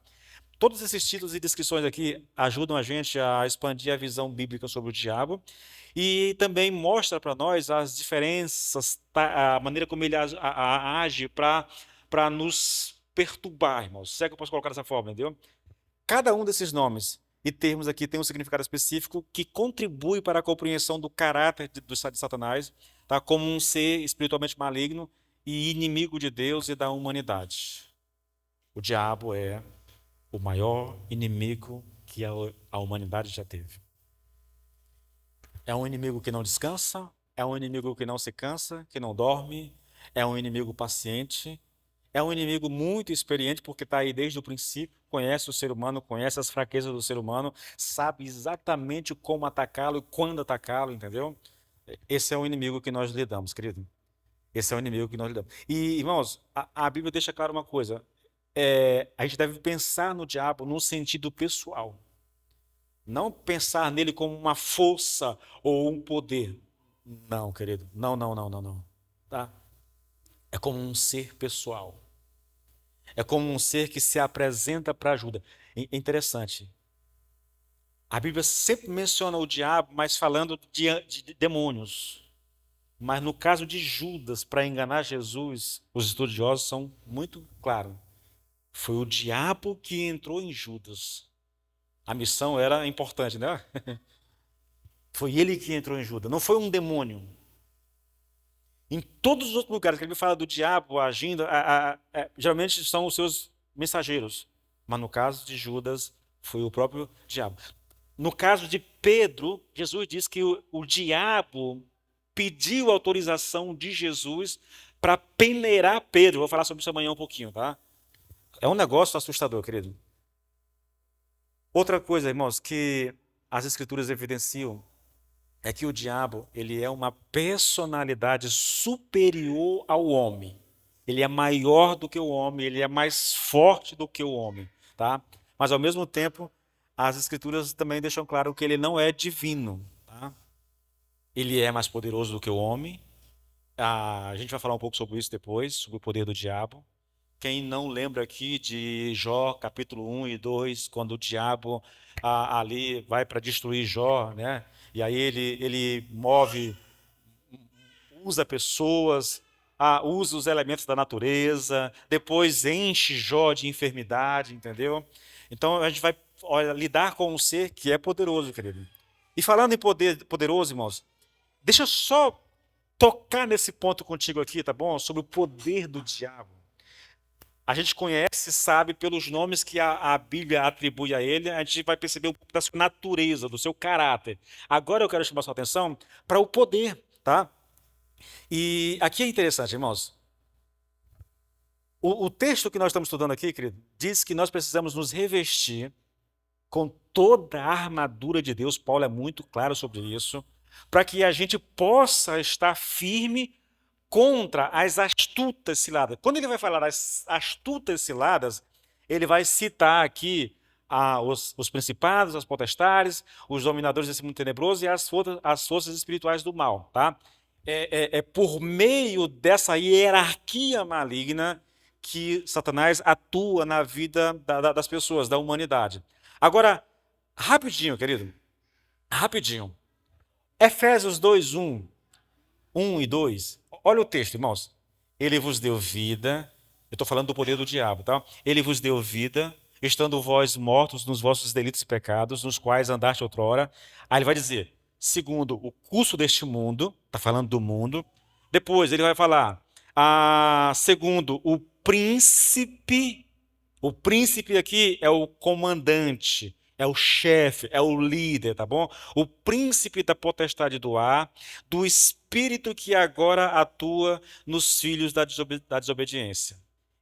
Todos esses títulos e descrições aqui ajudam a gente a expandir a visão bíblica sobre o diabo e também mostra para nós as diferenças, tá? A maneira como ele age para nos perturbar, irmãos. Se é que eu posso colocar dessa forma, entendeu? Cada um desses nomes e termos aqui tem um significado específico que contribui para a compreensão do caráter de Satanás, tá? Como um ser espiritualmente maligno e inimigo de Deus e da humanidade. O diabo é o maior inimigo que a humanidade já teve. É um inimigo que não descansa, é um inimigo que não se cansa, que não dorme, é um inimigo paciente, é um inimigo muito experiente porque está aí desde o princípio, conhece o ser humano, conhece as fraquezas do ser humano, sabe exatamente como atacá-lo e quando atacá-lo, entendeu? Esse é o inimigo que nós lidamos, querido. Esse é o inimigo que nós lidamos. E, irmãos, a Bíblia deixa claro uma coisa. A gente deve pensar no diabo num sentido pessoal. Não pensar nele como uma força ou um poder. Não, querido. Não, não, não, não, não. Tá? É como um ser pessoal. É como um ser que se apresenta para ajuda. É interessante. A Bíblia sempre menciona o diabo, mas falando de demônios. Mas no caso de Judas, para enganar Jesus, os estudiosos são muito claros. Foi o diabo que entrou em Judas. A missão era importante, né? Foi ele que entrou em Judas, não foi um demônio. Em todos os outros lugares que ele fala do diabo agindo, geralmente são os seus mensageiros. Mas no caso de Judas, foi o próprio diabo. No caso de Pedro, Jesus diz que o diabo pediu autorização de Jesus para peneirar Pedro. Vou falar sobre isso amanhã um pouquinho, tá? É um negócio assustador, querido. Outra coisa, irmãos, que as escrituras evidenciam é que o diabo, ele é uma personalidade superior ao homem. Ele é maior do que o homem, ele é mais forte do que o homem, tá? Mas ao mesmo tempo, as escrituras também deixam claro que ele não é divino, tá? Ele é mais poderoso do que o homem. A gente vai falar um pouco sobre isso depois, sobre o poder do diabo. Quem não lembra aqui de Jó, capítulo 1 e 2, quando o diabo ali vai para destruir Jó, né? E aí ele move, usa pessoas, usa os elementos da natureza, depois enche Jó de enfermidade, entendeu? Então a gente vai lidar com um ser que é poderoso, querido. E falando em poder poderoso, irmãos, deixa eu só tocar nesse ponto contigo aqui, tá bom? Sobre o poder do diabo. A gente conhece, sabe, pelos nomes que a Bíblia atribui a ele, a gente vai perceber um pouco da sua natureza, do seu caráter. Agora eu quero chamar sua atenção para o poder, tá? E aqui é interessante, irmãos. O texto que nós estamos estudando aqui, querido, diz que nós precisamos nos revestir com toda a armadura de Deus. Paulo é muito claro sobre isso, para que a gente possa estar firme contra as astutas ciladas. Quando ele vai falar das astutas ciladas, ele vai citar aqui os principados, as potestades, os dominadores desse mundo tenebroso e as forças espirituais do mal. Tá? É por meio dessa hierarquia maligna que Satanás atua na vida das pessoas, da humanidade. Agora, rapidinho, querido, rapidinho. Efésios 2, 1 e 2. Olha o texto, irmãos. Ele vos deu vida. Eu estou falando do poder do diabo, tá? Ele vos deu vida, estando vós mortos nos vossos delitos e pecados, nos quais andaste outrora. Aí ele vai dizer, segundo o curso deste mundo, está falando do mundo. Depois ele vai falar, segundo o príncipe aqui é o comandante, é o chefe, é o líder, tá bom? O príncipe da potestade do ar, do espírito que agora atua nos filhos da desobediência.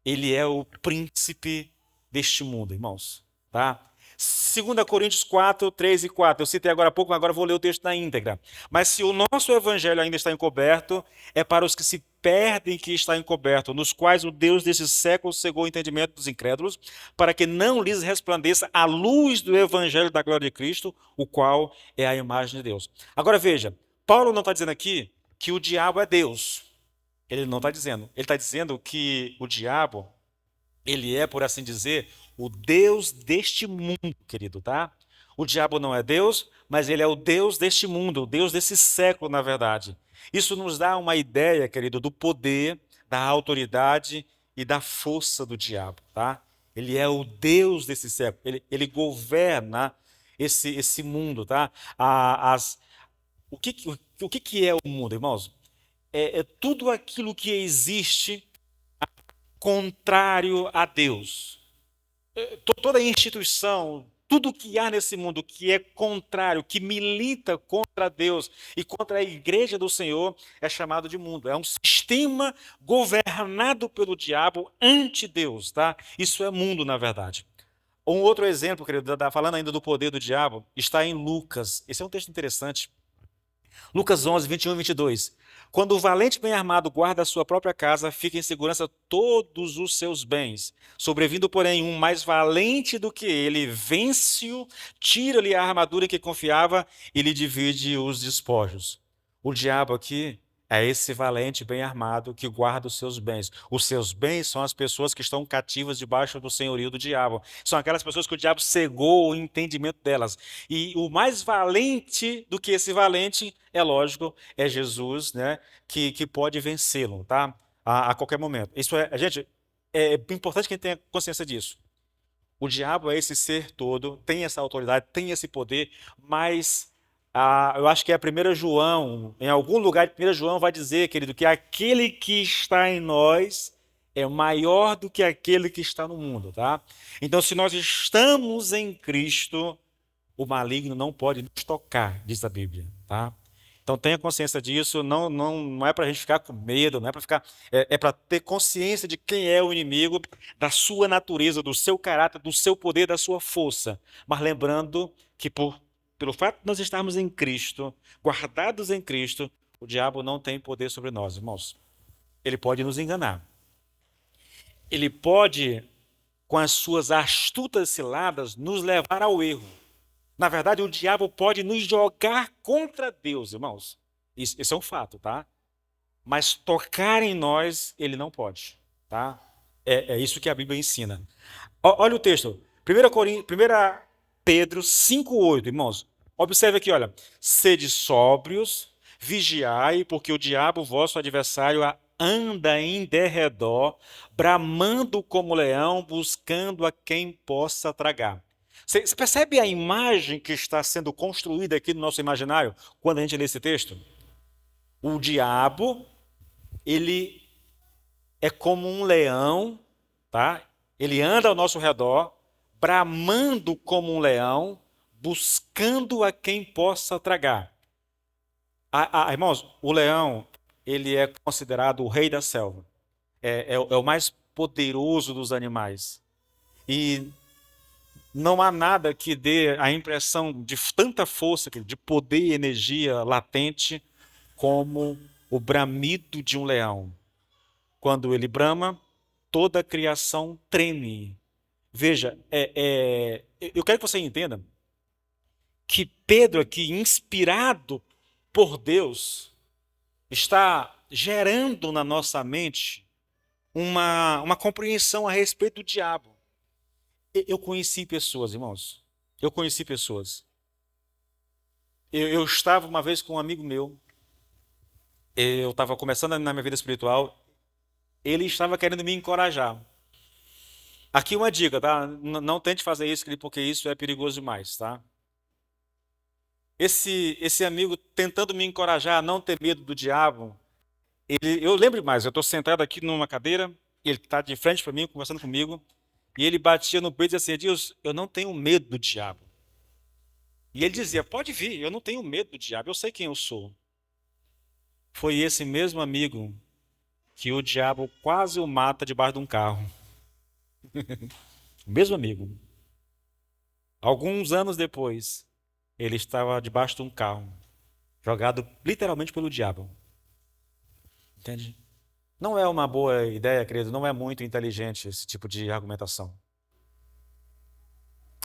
Ele é o príncipe deste mundo, irmãos, tá? 2 Coríntios 4, 3 e 4. Eu citei agora há pouco, mas agora vou ler o texto na íntegra. Mas se o nosso evangelho ainda está encoberto, é para os que se perdem que está encoberto, nos quais o Deus desse século cegou o entendimento dos incrédulos, para que não lhes resplandeça a luz do evangelho da glória de Cristo, o qual é a imagem de Deus. Agora veja, Paulo não está dizendo aqui que o diabo é Deus. Ele não está dizendo. Ele está dizendo que o diabo, ele é, por assim dizer, o Deus deste mundo, querido, tá? O diabo não é Deus, mas ele é o Deus deste mundo, o Deus desse século, na verdade. Isso nos dá uma ideia, querido, do poder, da autoridade e da força do diabo, tá? Ele é o Deus desse século, ele governa esse mundo, tá? A- as, o que que é o mundo, irmãos? É tudo aquilo que existe contrário a Deus. Toda instituição, tudo que há nesse mundo que é contrário, que milita contra Deus e contra a igreja do Senhor, é chamado de mundo. É um sistema governado pelo diabo anti-Deus, tá? Isso é mundo, na verdade. Um outro exemplo, querido, falando ainda do poder do diabo, está em Lucas. Esse é um texto interessante. Lucas 11, 21 e 22. Quando o valente bem armado guarda a sua própria casa, fica em segurança todos os seus bens. Sobrevindo, porém, um mais valente do que ele, vence-o, tira-lhe a armadura em que confiava e lhe divide os despojos. O diabo aqui é esse valente bem armado que guarda os seus bens. Os seus bens são as pessoas que estão cativas debaixo do senhorio do diabo. São aquelas pessoas que o diabo cegou o entendimento delas. E o mais valente do que esse valente, é lógico, é Jesus, né? Que pode vencê-lo, tá? A qualquer momento. Isso é, gente, é importante que a gente tenha consciência disso. O diabo é esse ser todo, tem essa autoridade, tem esse poder, mas eu acho que é a 1 João, em algum lugar de 1 João vai dizer, querido, que aquele que está em nós é maior do que aquele que está no mundo, tá? Então, se nós estamos em Cristo, o maligno não pode nos tocar, diz a Bíblia, tá? Então tenha consciência disso, não é para a gente ficar com medo, não é para ficar, é para ter consciência de quem é o inimigo, da sua natureza, do seu caráter, do seu poder, da sua força. Mas lembrando que pelo fato de nós estarmos em Cristo, guardados em Cristo, o diabo não tem poder sobre nós, irmãos. Ele pode nos enganar. Ele pode, com as suas astutas ciladas, nos levar ao erro. Na verdade, o diabo pode nos jogar contra Deus, irmãos. Isso é um fato, tá? Mas tocar em nós, ele não pode, tá? É isso que a Bíblia ensina. Olha o texto. 1 Pedro 5,8, irmãos. Observe aqui, olha. Sede sóbrios, vigiai, porque o diabo, vosso adversário, anda em derredor, bramando como leão, buscando a quem possa tragar. Você percebe a imagem que está sendo construída aqui no nosso imaginário quando a gente lê esse texto? O diabo, ele é como um leão, tá? Ele anda ao nosso redor, bramando como um leão, buscando a quem possa tragar. Irmãos, o leão, ele é considerado o rei da selva. É o mais poderoso dos animais. E não há nada que dê a impressão de tanta força, de poder e energia latente, como o bramido de um leão. Quando ele brama, toda a criação treme. Veja, eu quero que você entenda que Pedro aqui, inspirado por Deus, está gerando na nossa mente uma compreensão a respeito do diabo. Eu conheci pessoas, irmãos. Eu conheci pessoas. Eu estava uma vez com um amigo meu. Eu estava começando na minha vida espiritual. Ele estava querendo me encorajar. Aqui uma dica, tá? Não tente fazer isso, porque isso é perigoso demais, tá? Esse amigo tentando me encorajar a não ter medo do diabo. Eu lembro mais, eu estou sentado aqui numa cadeira, ele está de frente para mim, conversando comigo, e ele batia no peito e dizia assim: Deus, eu não tenho medo do diabo. E ele dizia: pode vir, eu não tenho medo do diabo, eu sei quem eu sou. Foi esse mesmo amigo que o diabo quase o mata debaixo de um carro. O mesmo amigo. Alguns anos depois, ele estava debaixo de um carro, jogado literalmente pelo diabo. Entende? Não é uma boa ideia, querido, não é muito inteligente esse tipo de argumentação.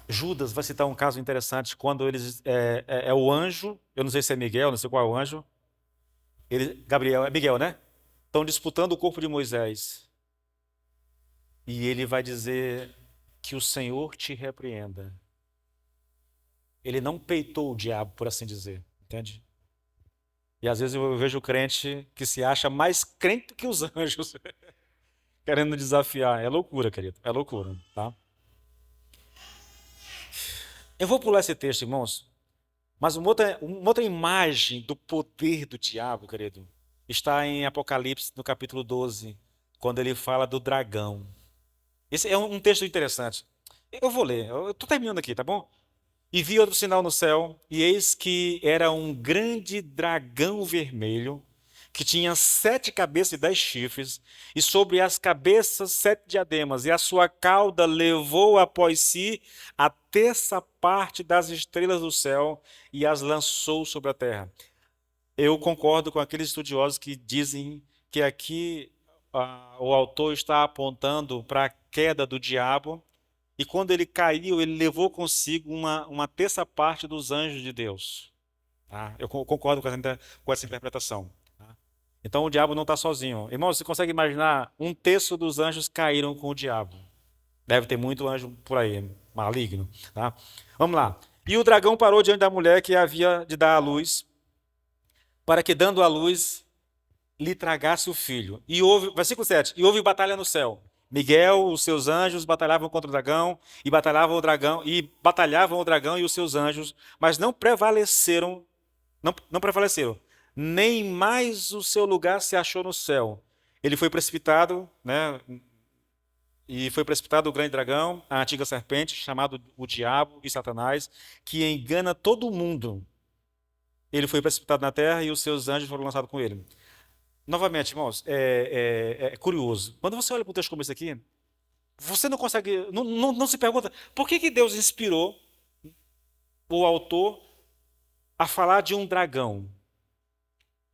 Judas vai citar um caso interessante quando eles é o anjo, eu não sei se é Miguel, não sei qual é o anjo. Gabriel, é Miguel, né? Estão disputando o corpo de Moisés. E ele vai dizer que o Senhor te repreenda. Ele não peitou o diabo, por assim dizer, entende? E às vezes eu vejo o crente que se acha mais crente que os anjos, querendo desafiar. É loucura, querido, é loucura, tá? Eu vou pular esse texto, irmãos, mas uma outra imagem do poder do diabo, querido, está em Apocalipse, no capítulo 12, quando ele fala do dragão. Esse é um texto interessante. Eu vou ler, eu estou terminando aqui, tá bom? E vi outro sinal no céu, e eis que era um grande dragão vermelho, que tinha 7 cabeças e 10 chifres, e sobre as cabeças 7 diademas, e a sua cauda levou após si a terça parte das estrelas do céu e as lançou sobre a terra. Eu concordo com aqueles estudiosos que dizem que aqui o autor está apontando para a queda do diabo, e quando ele caiu, ele levou consigo uma terça parte dos anjos de Deus. Tá? Eu concordo com essa interpretação. Tá? Então o diabo não está sozinho. Irmão, você consegue imaginar? Um terço dos anjos caíram com o diabo. Deve ter muito anjo por aí, maligno. Tá? Vamos lá. E o dragão parou diante da mulher que havia de dar à luz, para que, dando à luz, lhe tragasse o filho. E houve, versículo 7, e houve batalha no céu. Miguel, os seus anjos batalhavam contra o dragão, e batalhavam o dragão e os seus anjos, mas não prevaleceram, não prevaleceram. Nem mais o seu lugar se achou no céu. Ele foi precipitado, né? E foi precipitado o grande dragão, a antiga serpente, chamado o diabo e Satanás, que engana todo o mundo. Ele foi precipitado na terra e os seus anjos foram lançados com ele. Novamente, irmãos, é curioso. Quando você olha para um texto como esse aqui, você não consegue, não se pergunta por que Deus inspirou o autor a falar de um dragão.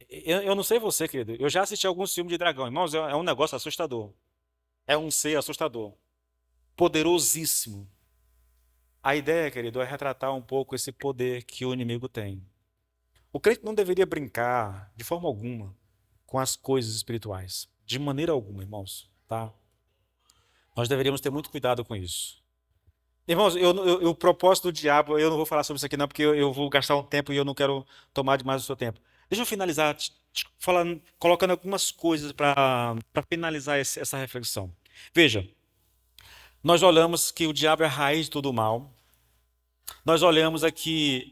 Eu não sei você, querido, eu já assisti alguns filmes de dragão. Irmãos, é um negócio assustador. É um ser assustador, poderosíssimo. A ideia, querido, é retratar um pouco esse poder que o inimigo tem. O crente não deveria brincar, de forma alguma, com as coisas espirituais. De maneira alguma, irmãos, tá? Nós deveríamos ter muito cuidado com isso. Irmãos, o propósito do diabo, eu não vou falar sobre isso aqui não, porque eu vou gastar um tempo e eu não quero tomar demais o seu tempo. Deixa eu finalizar falando, colocando algumas coisas para finalizar essa reflexão. Veja, nós olhamos que o diabo é a raiz de todo o mal. Nós olhamos aqui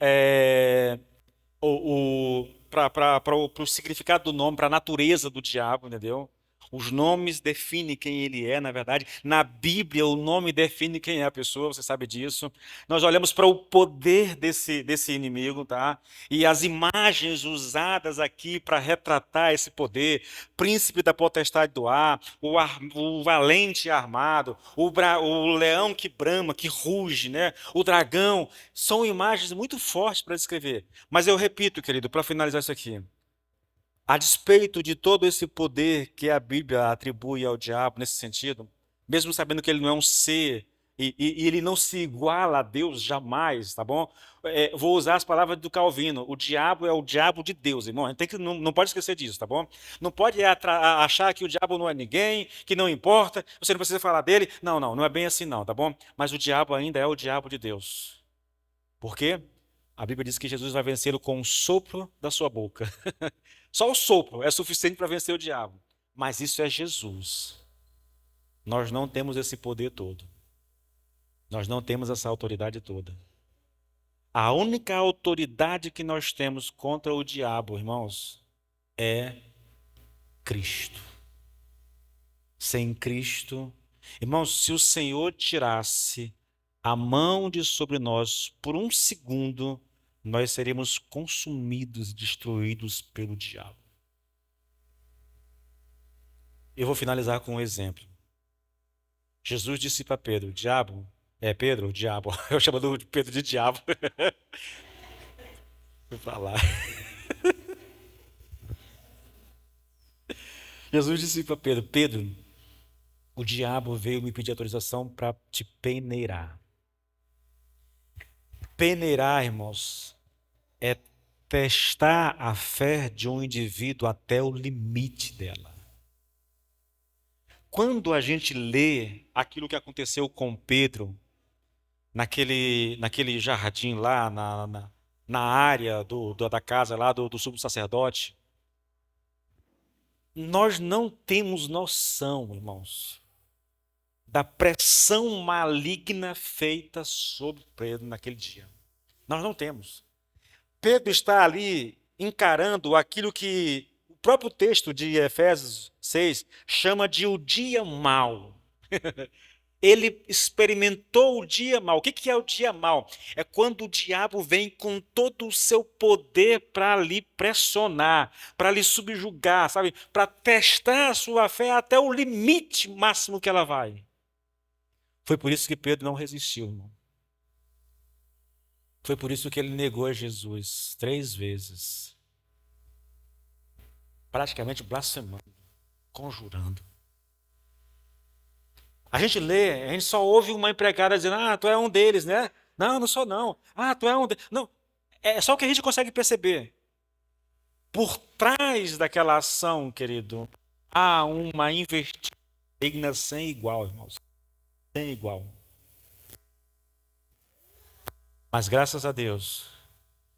para o significado do nome, para a natureza do diabo, entendeu? Os nomes definem quem ele é, na verdade. Na Bíblia, o nome define quem é a pessoa, você sabe disso. Nós olhamos para o poder desse inimigo, tá? E as imagens usadas aqui para retratar esse poder: príncipe da potestade do ar, o valente armado, o leão que brama, que ruge, né? O dragão. São imagens muito fortes para descrever. Mas eu repito, querido, para finalizar isso aqui. A despeito de todo esse poder que a Bíblia atribui ao diabo nesse sentido, mesmo sabendo que ele não é um ser e ele não se iguala a Deus jamais, tá bom? Vou usar as palavras do Calvino: o diabo é o diabo de Deus, irmão. A gente não pode esquecer disso, tá bom? Não pode achar que o diabo não é ninguém, que não importa, você não precisa falar dele. Não é bem assim não, tá bom? Mas o diabo ainda é o diabo de Deus. Por quê? A Bíblia diz que Jesus vai vencê-lo com um sopro da sua boca. Só o sopro é suficiente para vencer o diabo. Mas isso é Jesus. Nós não temos esse poder todo. Nós não temos essa autoridade toda. A única autoridade que nós temos contra o diabo, irmãos, é Cristo. Sem Cristo, irmãos, se o Senhor tirasse a mão de sobre nós por um segundo, nós seríamos consumidos, destruídos pelo diabo. Eu vou finalizar com um exemplo. Jesus disse para Pedro: diabo, Pedro, diabo. Eu chamo de Pedro de diabo. Fui falar. Jesus disse para Pedro: Pedro, o diabo veio me pedir autorização para te peneirar. Peneirar, irmãos, é testar a fé de um indivíduo até o limite dela. Quando a gente lê aquilo que aconteceu com Pedro, naquele jardim lá, na área da casa lá do sumo sacerdote, nós não temos noção, irmãos, da pressão maligna feita sobre Pedro naquele dia. Nós não temos. Pedro está ali encarando aquilo que o próprio texto de Efésios 6 chama de o dia mau. Ele experimentou o dia mau. O que é o dia mau? É quando o diabo vem com todo o seu poder para lhe pressionar, para lhe subjugar, sabe? Para testar a sua fé até o limite máximo que ela vai. Foi por isso que Pedro não resistiu, irmão. Foi por isso que ele negou a Jesus 3 vezes. Praticamente blasfemando, conjurando. A gente lê, a gente só ouve uma empregada dizendo, tu é um deles, né? Não, não sou não. Tu é um deles. Não, é só o que a gente consegue perceber. Por trás daquela ação, querido, há uma investida sem igual, irmãos. Sem igual. Mas graças a Deus,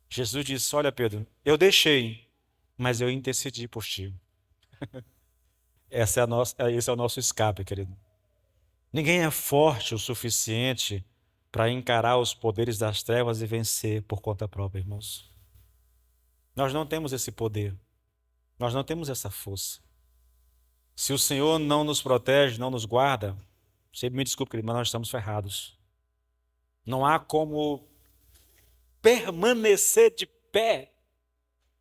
Jesus disse, olha Pedro, eu deixei, mas eu intercedi por ti. Esse é o nosso escape, querido. Ninguém é forte o suficiente para encarar os poderes das trevas e vencer por conta própria, irmãos. Nós não temos esse poder. Nós não temos essa força. Se o Senhor não nos protege, não nos guarda, você me desculpe, querido, mas nós estamos ferrados. Não há como permanecer de pé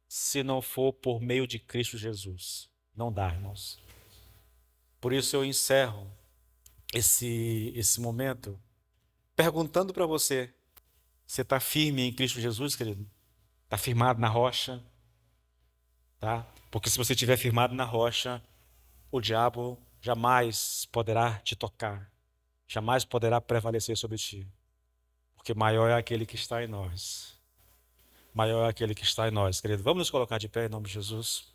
se não for por meio de Cristo Jesus. Não dá, irmãos. Por isso eu encerro esse momento perguntando para você: você está firme em Cristo Jesus, querido? Está firmado na rocha? Tá? Porque se você estiver firmado na rocha, o diabo jamais poderá te tocar, jamais poderá prevalecer sobre ti. Porque maior é aquele que está em nós. Maior é aquele que está em nós, querido. Vamos nos colocar de pé em nome de Jesus.